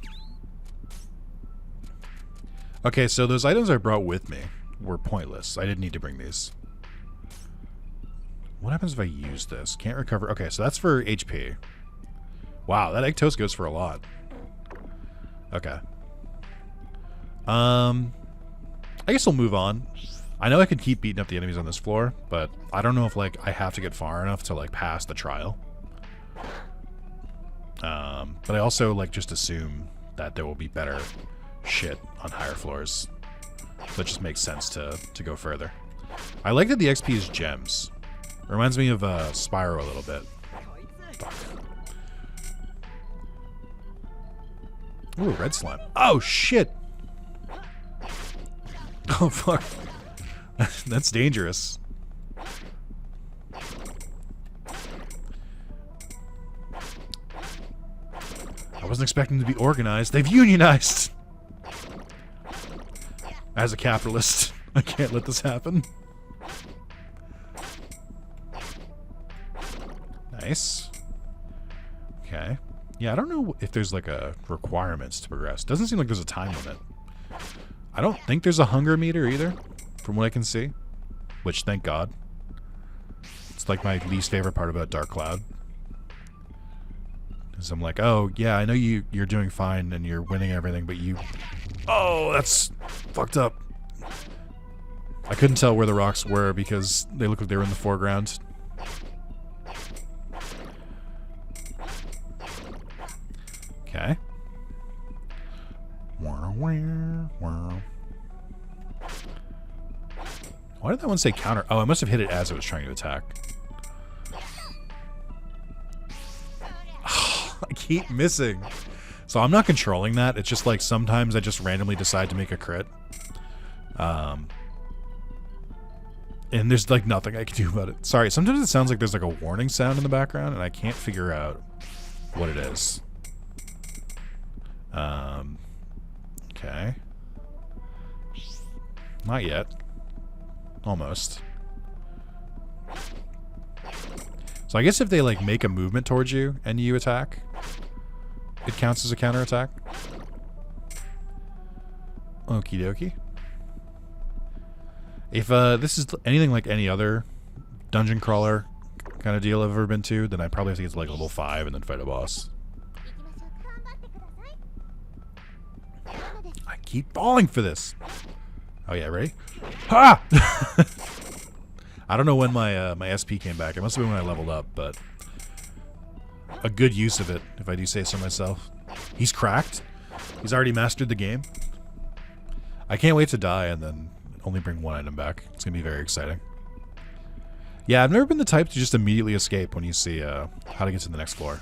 [SPEAKER 1] Okay, so those items I brought with me were pointless. I didn't need to bring these. What happens if I use this? Can't recover. Okay, so that's for HP. Wow, that egg toast goes for a lot. Okay. I guess we'll move on. I know I could keep beating up the enemies on this floor, but I don't know if, like, I have to get far enough to, like, pass the trial. But I also, like, just assume that there will be better shit on higher floors. So it just makes sense to go further. I like that the XP is gems. It reminds me of Spyro a little bit. Fuck. Ooh, red slime. Oh, shit! Oh, fuck. That's dangerous. I wasn't expecting them to be organized. They've unionized! As a capitalist, I can't let this happen. Nice. Okay. Yeah, I don't know if there's like a requirements to progress. Doesn't seem like there's a time limit. I don't think there's a hunger meter either, from what I can see. Which, thank God. It's like my least favorite part about Dark Cloud. Because I'm like, oh, yeah, I know you're doing fine and you're winning everything, but you... Oh, that's fucked up. I couldn't tell where the rocks were because they looked like they were in the foreground. Okay. Why did that one say counter? Oh, I must have hit it as it was trying to attack. I keep missing. So I'm not controlling that. It's just like sometimes I just randomly decide to make a crit. And there's like nothing I can do about it. Sorry, sometimes it sounds like there's like a warning sound in the background and I can't figure out what it is. Okay. Not yet. Almost. So I guess if they like make a movement towards you and you attack, it counts as a counterattack. Okie dokie. If this is anything like any other dungeon crawler kind of deal I've ever been to, then I probably have to get to like level 5 and then fight a boss. I keep falling for this. Oh yeah, ready? Ha! I don't know when my my SP came back. It must have been when I leveled up, but a good use of it, if I do say so myself. He's cracked. He's already mastered the game. I can't wait to die and then only bring one item back. It's gonna be very exciting. Yeah, I've never been the type to just immediately escape when you see how to get to the next floor.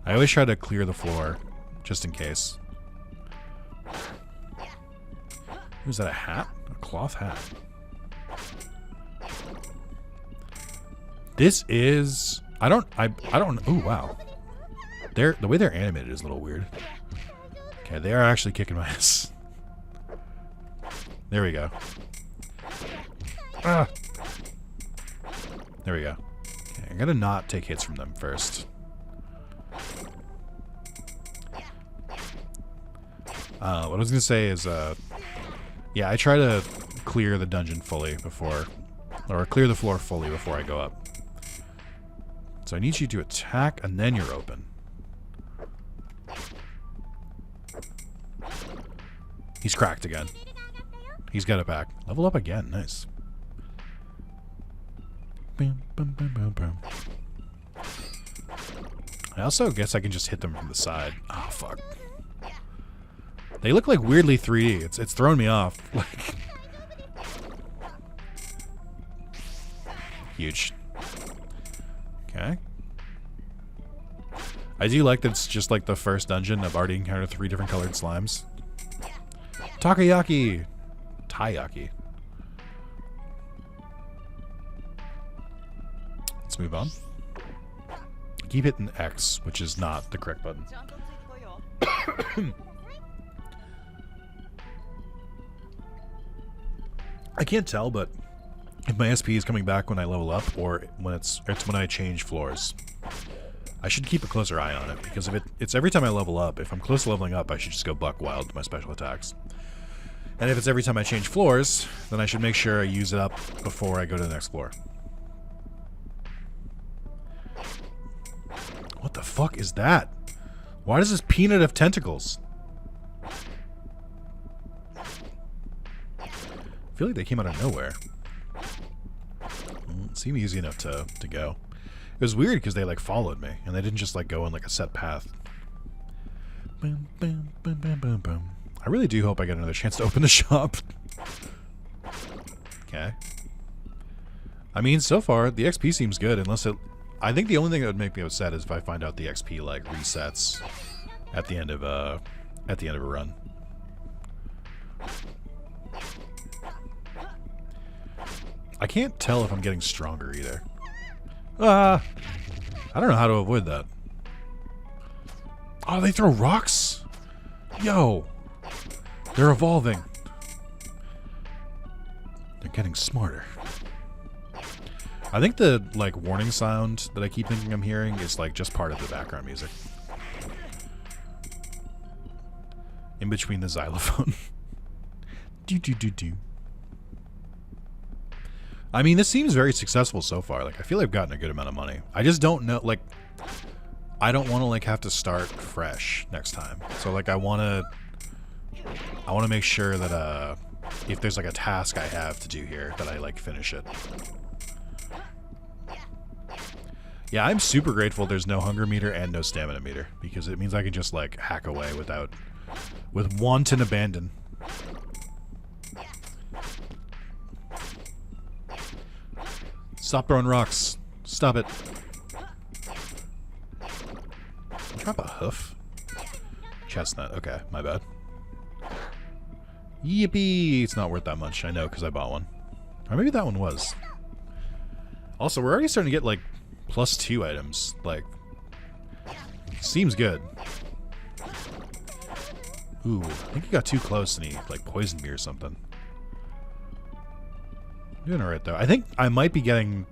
[SPEAKER 1] I always try to clear the floor, just in case. Is that a hat? A cloth hat. This is... I don't... Oh, wow. The way they're animated is a little weird. Okay, they are actually kicking my ass. There we go. Ah! There we go. Okay, I'm gonna not take hits from them first. What I was gonna say is, yeah, I try to clear the dungeon fully before, or clear the floor fully before I go up. So I need you to attack, and then you're open. He's cracked again. He's got it back. Level up again. Nice. Bam, bam, bam, bam, bam. I also guess I can just hit them from the side. Oh, fuck. They look like weirdly 3D. It's thrown me off. Like, huge. Okay. I do like that it's just like the first dungeon. I've already encountered 3 different colored slimes. Takoyaki. Taiyaki. Let's move on. Keep hitting X, which is not the correct button. I can't tell, but if my SP is coming back when I level up, or when it's when I change floors. I should keep a closer eye on it, because if it's every time I level up, if I'm close to leveling up, I should just go buck wild with my special attacks. And if it's every time I change floors, then I should make sure I use it up before I go to the next floor. What the fuck is that? Why does this peanut have tentacles? I feel like they came out of nowhere. It seemed easy enough to go. It was weird because they like followed me and they didn't just like go in like a set path. Boom, boom, boom, boom, boom, boom. I really do hope I get another chance to open the shop. Okay. I mean, so far the XP seems good, unless it. I think the only thing that would make me upset is if I find out the XP like resets at the end of a run. I can't tell if I'm getting stronger either. I don't know how to avoid that. Oh, they throw rocks? Yo. They're evolving. They're getting smarter. I think the, like, warning sound that I keep thinking I'm hearing is, like, just part of the background music. In between the xylophone. Do. I mean, this seems very successful so far. Like, I feel like I've gotten a good amount of money. I just don't know, like, I don't want to, like, have to start fresh next time. So, like, I want to make sure that, if there's, like, a task I have to do here, that I, like, finish it. Yeah, I'm super grateful there's no hunger meter and no stamina meter, because it means I can just, like, hack away with wanton abandon. Stop throwing rocks. Stop it. Drop a hoof. Chestnut. Okay, my bad. Yippee! It's not worth that much. I know, because I bought one. Or maybe that one was. Also, we're already starting to get, like, +2 items. Like, seems good. Ooh, I think he got too close and he, like, poisoned me or something. Doing alright though. I think I might be getting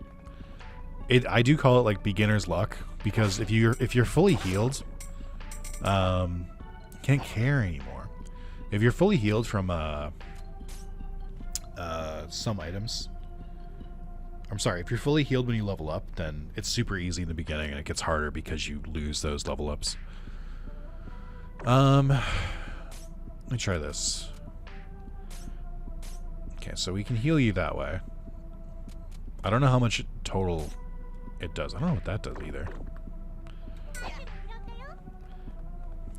[SPEAKER 1] it. I do call it like beginner's luck, because if you're fully healed, can't carry anymore. If you're fully healed from some items, I'm sorry. If you're fully healed when you level up, then it's super easy in the beginning, and it gets harder because you lose those level ups. Let me try this. Okay, so we can heal you that way. I don't know how much total it does. I don't know what that does either.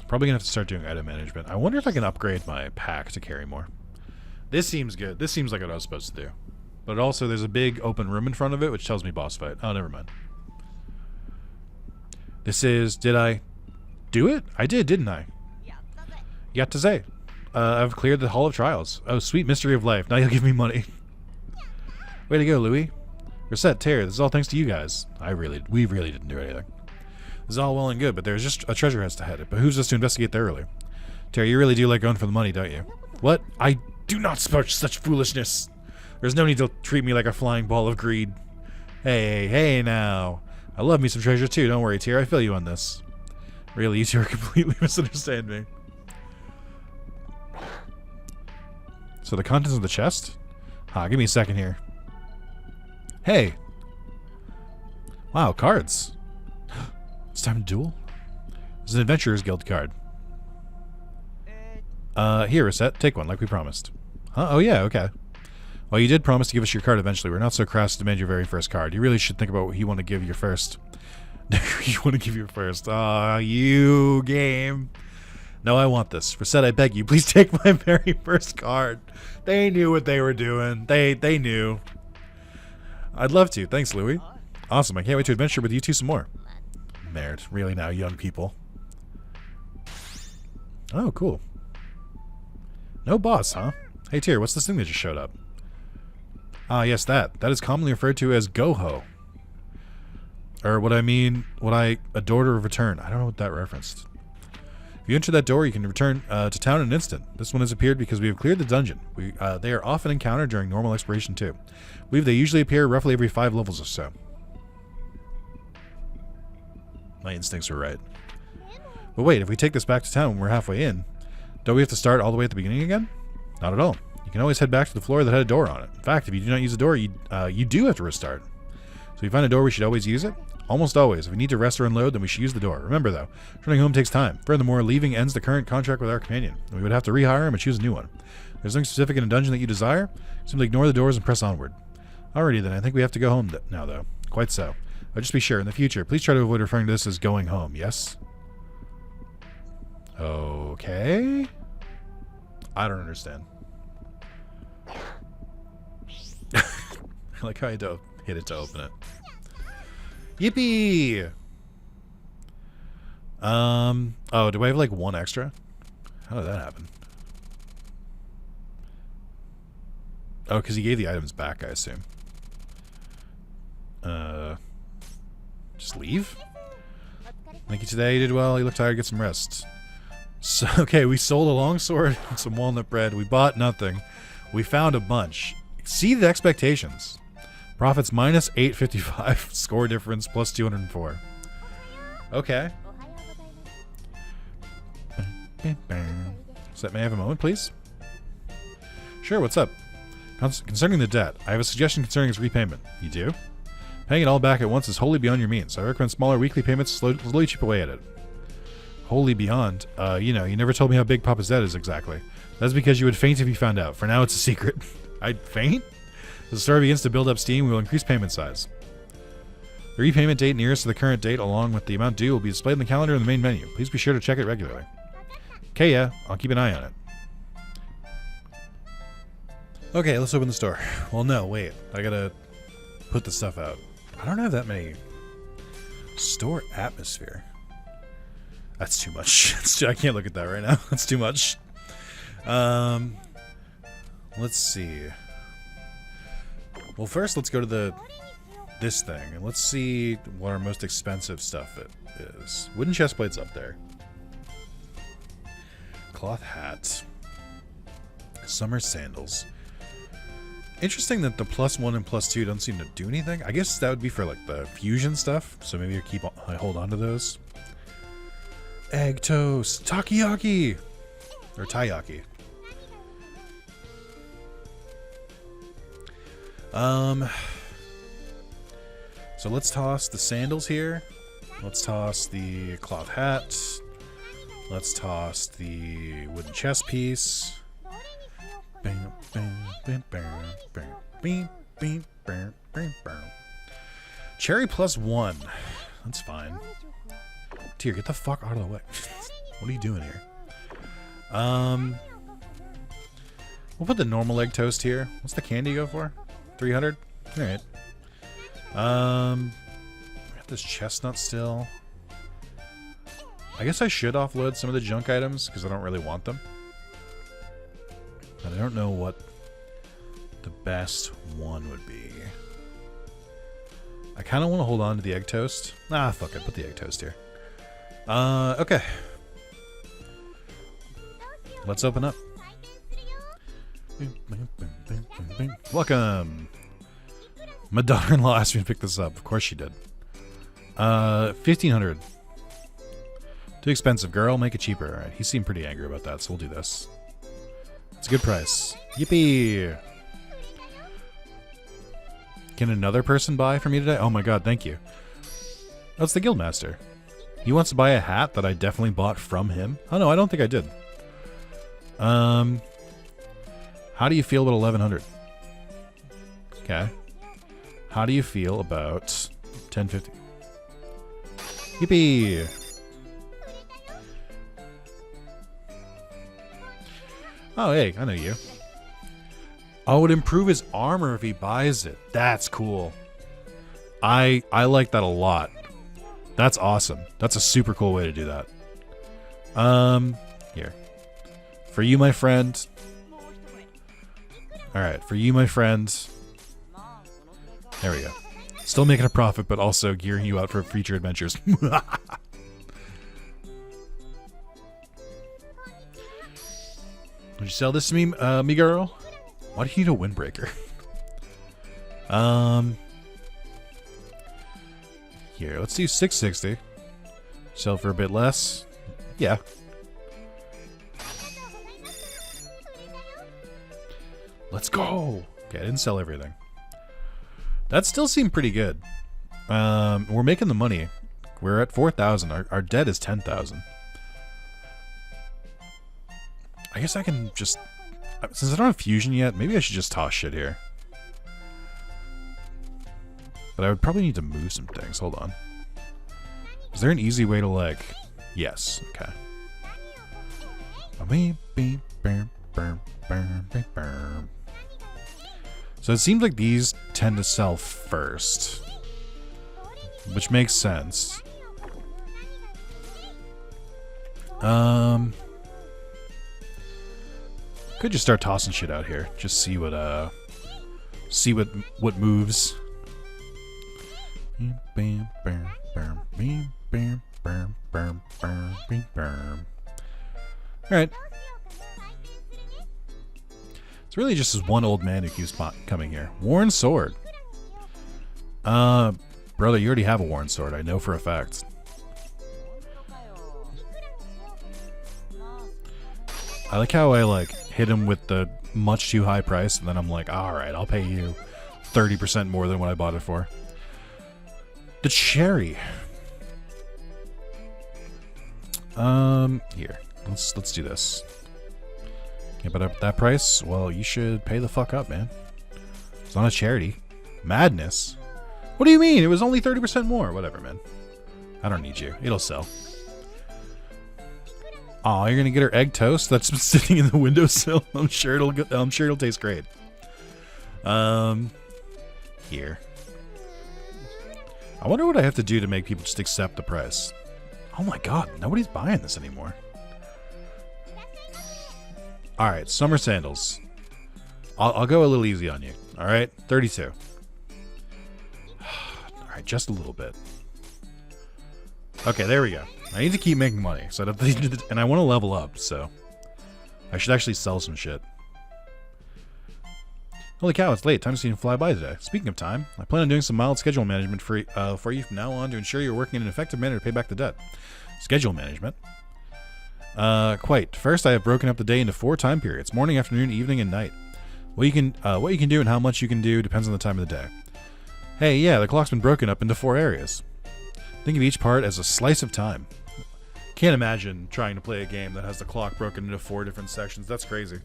[SPEAKER 1] Probably gonna have to start doing item management. I wonder if I can upgrade my pack to carry more. This seems good. This seems like what I was supposed to do. But also there's a big open room in front of it, which tells me boss fight. Oh, never mind. This is... Did I do it? I did, didn't I? Yattaze. I've cleared the Hall of Trials. Oh, sweet mystery of life. Now you'll give me money. Way to go, Louis. Reset, Terry. This is all thanks to you guys. We really didn't do anything. This is all well and good, but there's just a treasure house to head. It behooves us to investigate thoroughly. Terry, you really do like going for the money, don't you? What? I do not support such foolishness. There's no need to treat me like a flying ball of greed. Hey now. I love me some treasure too. Don't worry, Terry. I feel you on this. Really, you two are completely misunderstanding me. So the contents of the chest? Give me a second here. Hey. Wow, cards. It's time to duel? This is an Adventurer's Guild card. Here, Reset. Take one, like we promised. Huh? Oh, yeah, okay. Well, you did promise to give us your card eventually. We're not so crass to demand your very first card. You really should think about what you want to give your first. You want to give your first. Ah, you game. No, I want this. Reset, I beg you, please take my very first card. They knew what they were doing. They knew. I'd love to. Thanks, Louis. Awesome. I can't wait to adventure with you two some more. Nerd. Really now, young people. Oh, cool. No boss, huh? Hey, Tyr, what's this thing that just showed up? Ah, yes, that. That is commonly referred to as Goho. Or what I adore to return. I don't know what that referenced. If you enter that door, you can return to town in an instant. This one has appeared because we have cleared the dungeon. They are often encountered during normal exploration too. I believe they usually appear roughly every 5 levels or so. My instincts were right. But wait, if we take this back to town when we're halfway in, don't we have to start all the way at the beginning again? Not at all. You can always head back to the floor that had a door on it. In fact, if you do not use the door, you do have to restart. So if you find a door, we should always use it. Almost always. If we need to rest or unload, then we should use the door. Remember, though, returning home takes time. Furthermore, leaving ends the current contract with our companion. We would have to rehire him and choose a new one. If there's something specific in a dungeon that you desire, simply ignore the doors and press onward. Alrighty then, I think we have to go home now, though. Quite so. But just be sure, in the future, please try to avoid referring to this as going home, yes? Okay. I don't understand. I like how I had to hit it to open it. Yippee! Oh, do I have like one extra? How did that happen? Oh, because he gave the items back, I assume. Just leave? Thank you today, you did well. You look tired, get some rest. So, okay, we sold a longsword and some walnut bread. We bought nothing. We found a bunch. Exceeded expectations. Profits minus 855. Score difference plus 204. Okay. So may I have a moment, please? Sure, what's up? Concerning the debt, I have a suggestion concerning its repayment. You do? Paying it all back at once is wholly beyond your means, so I recommend smaller weekly payments to slowly chip away at it. Wholly beyond? You know, you never told me how big Papa's debt is exactly. That's because you would faint if you found out. For now, it's a secret. I'd faint? As the story begins to build up steam, we will increase payment size. The repayment date nearest to the current date, along with the amount due, will be displayed in the calendar in the main menu. Please be sure to check it regularly. Okay, yeah, I'll keep an eye on it. Okay, let's open the store. Well, no, wait. I gotta put the stuff out. I don't have that many. Store atmosphere. That's too much. I can't look at that right now. That's too much. Let's see. Well, first let's go to this thing and let's see what our most expensive stuff is. Wooden chest plates up there. Cloth hat. Summer sandals. Interesting that the +1 and +2 don't seem to do anything. I guess that would be for like the fusion stuff. So maybe I hold on to those. Egg toast, takoyaki, or taiyaki. So let's toss the sandals here. Let's toss the cloth hat. Let's toss the wooden chest piece. Cherry +1. That's fine. Dear, get the fuck out of the way. What are you doing here? We'll put the normal egg toast here. What's the candy go for? 300? Alright. Got this chestnut still. I guess I should offload some of the junk items because I don't really want them. But I don't know what the best one would be. I kind of want to hold on to the egg toast. Ah, fuck it. Put the egg toast here. Okay. Let's open up. Welcome. My daughter-in-law asked me to pick this up. Of course she did. 1,500. Too expensive, girl. Make it cheaper. Alright, he seemed pretty angry about that, so we'll do this. It's a good price. Yippee! Can another person buy for me today? Oh my god, thank you. Oh, it's the Guildmaster. He wants to buy a hat that I definitely bought from him. Oh no, I don't think I did. How do you feel about 1,100? Okay. How do you feel about 1,050? Yippee! Oh, hey, I know you. Oh, it would improve his armor if he buys it. That's cool. I like that a lot. That's awesome. That's a super cool way to do that. Here. For you, my friend. Alright, for you, my friend. There we go. Still making a profit, but also gearing you out for future adventures. Would you sell this to me, me girl? Why do you need a windbreaker? Here, let's do 660. Sell for a bit less. Yeah. Let's go. Okay, I didn't sell everything. That still seemed pretty good. We're making the money. We're at 4,000. Our debt is 10,000. I guess I can just... Since I don't have fusion yet, maybe I should just toss shit here. But I would probably need to move some things. Hold on. Is there an easy way to, like... Yes. Okay. So it seems like these tend to sell first. Which makes sense. Could just start tossing shit out here. Just see what moves. Alright. It's really just this one old man who keeps coming here. Worn sword. Brother, you already have a worn sword. I know for a fact. I like how I like hit him with the much too high price, and then I'm like, alright, I'll pay you 30% more than what I bought it for. The cherry. Here. Let's do this. Yeah, but at that price, well, you should pay the fuck up, man. It's not a charity. Madness. What do you mean? It was only 30% more. Whatever, man. I don't need you. It'll sell. Oh, you're gonna get her egg toast that's been sitting in the windowsill. I'm sure it'll taste great. Here. I wonder what I have to do to make people just accept the price. Oh my god, nobody's buying this anymore. Alright, summer sandals. I'll go a little easy on you. Alright, 32. Alright, just a little bit. Okay, there we go. I need to keep making money, so and I want to level up, so I should actually sell some shit. Holy cow, it's late. Time to see him fly by today. Speaking of time, I plan on doing some mild schedule management for you from now on to ensure you're working in an effective manner to pay back the debt. Schedule management? Quite. First, I have broken up the day into 4 time periods: morning, afternoon, evening, and night. What you can do and how much you can do depends on the time of the day. Hey, yeah, the clock's been broken up into 4 areas. Think of each part as a slice of time. Can't imagine trying to play a game that has the clock broken into 4 different sections. That's crazy.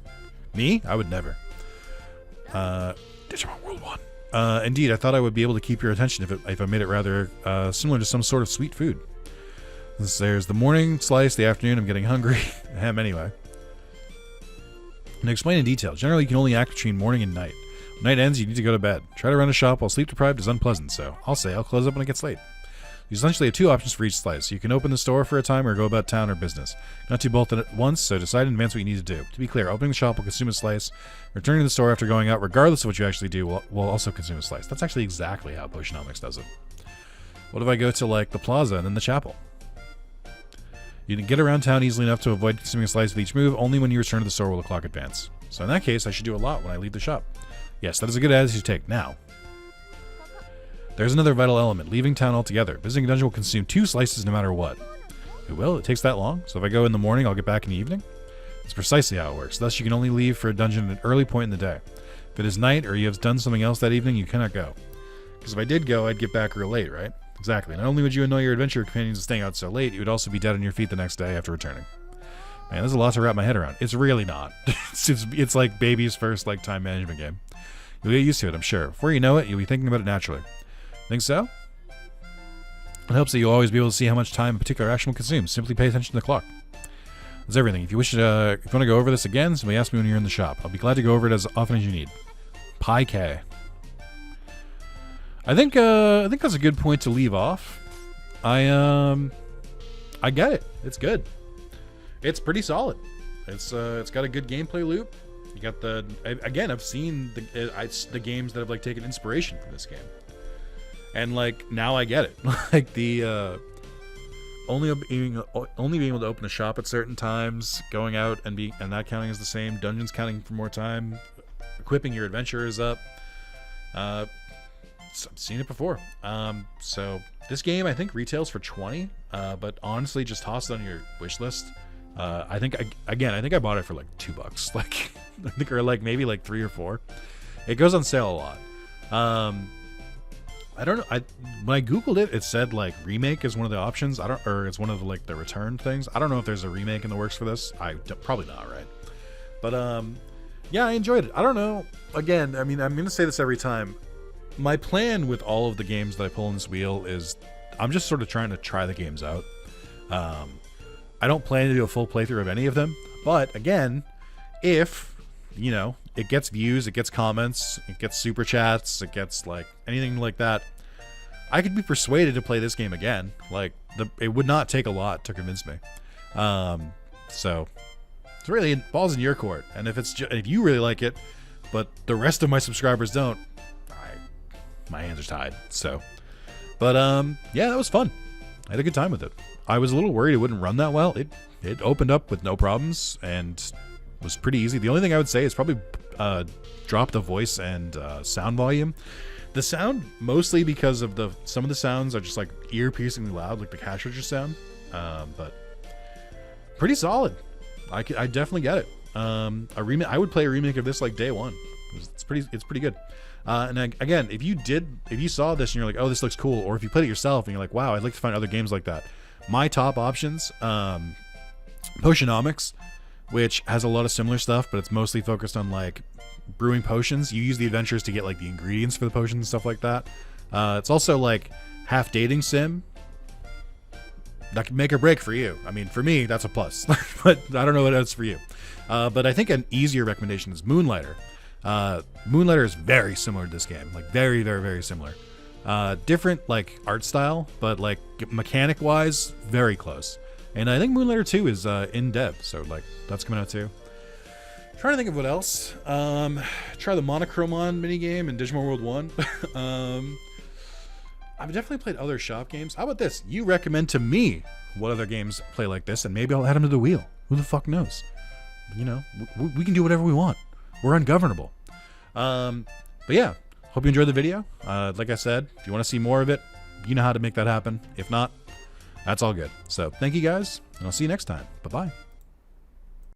[SPEAKER 1] Me? I would never. Digimon World 1. Indeed, I thought I would be able to keep your attention if I made it rather similar to some sort of sweet food. There's the morning slice, the afternoon, I'm getting hungry. Ahem, anyway. To explain in detail, generally you can only act between morning and night. When night ends, you need to go to bed. Try to run a shop while sleep deprived is unpleasant, so I'll close up when it gets late. You essentially have 2 options for each slice. You can open the store for a time or go about town or business. Not do both at once, so decide in advance what you need to do. To be clear, opening the shop will consume a slice. Returning to the store after going out, regardless of what you actually do, will also consume a slice. That's actually exactly how Potionomics does it. What if I go to, like, the plaza and then the chapel? You can get around town easily enough to avoid consuming a slice with each move. Only when you return to the store will the clock advance. So in that case, I should do a lot when I leave the shop. Yes, that is a good attitude to take. Now, there's another vital element, leaving town altogether. Visiting a dungeon will consume 2 slices no matter what. It will? It takes that long? So if I go in the morning, I'll get back in the evening? That's precisely how it works. Thus, you can only leave for a dungeon at an early point in the day. If it is night, or you have done something else that evening, you cannot go. Because if I did go, I'd get back real late, right? Exactly. Not only would you annoy your adventure companions staying out so late, you would also be dead on your feet the next day after returning. Man, there's a lot to wrap my head around. It's really not. It's like baby's first like time management game. You'll get used to it, I'm sure. Before you know it, you'll be thinking about it naturally. Think so? It helps that you'll always be able to see how much time a particular action will consume. Simply pay attention to the clock. That's everything. If you want to go over this again, simply ask me when you're in the shop. I'll be glad to go over it as often as you need. Pi K. I think that's a good point to leave off. I get it. It's good. It's pretty solid. It's got a good gameplay loop. You got I've seen the games that have like taken inspiration from this game. And like now I get it. Like the only being able to open a shop at certain times, going out and that counting as the same, dungeons counting for more time, equipping your adventurers up. I've seen it before. So this game I think retails for 20, but honestly, just toss it on your wish list. I think I think I bought it for like $2, like I think, or like maybe like 3 or 4. It goes on sale a lot. I don't know. When I googled it, it said like remake is one of the options. Or it's one of the, like the return things. I don't know if there's a remake in the works for this. Probably not, right? But yeah, I enjoyed it. I don't know. Again, I mean, I'm gonna say this every time. My plan with all of the games that I pull in this wheel is I'm just sort of trying to try the games out. I don't plan to do a full playthrough of any of them, but again, if, you know, it gets views, it gets comments, it gets super chats, it gets like anything like that, I could be persuaded to play this game again. Like, it would not take a lot to convince me. So it's really, ball's in your court. And if you really like it, but the rest of my subscribers don't, my hands are tied. So, but yeah, that was fun. I had a good time with it. I was a little worried it wouldn't run that well. It opened up with no problems and was pretty easy. The only thing I would say is probably drop the voice and sound volume. The sound, mostly because of some of the sounds are just like ear-piercingly loud, like the cash register sound. But pretty solid. I definitely get it. I would play a remake of this like day one. It's pretty good. And again, if you saw this and you're like, oh, this looks cool, or if you played it yourself and you're like, wow, I'd like to find other games like that. My top options, Potionomics, which has a lot of similar stuff, but it's mostly focused on like brewing potions. You use the adventures to get like the ingredients for the potions and stuff like that. It's also like half dating sim. That can make or break for you. I mean, for me, that's a plus, but I don't know what else for you. But I think an easier recommendation is Moonlighter. Moonlighter is very similar to this game, like very, very, very similar. Different like art style, but like mechanic wise, very close. And I think Moonlighter 2 is in dev, so like that's coming out too. Trying to think of what else. Try the Monochromon minigame in Digimon World 1. I've definitely played other shop games. How about this? You recommend to me what other games play like this, and maybe I'll add them to the wheel. Who the fuck knows? You know, we can do whatever we want. We're ungovernable. But yeah, hope you enjoyed the video. Like I said, if you want to see more of it, you know how to make that happen. If not, that's all good. So thank you guys, and I'll see you next time. Bye-bye.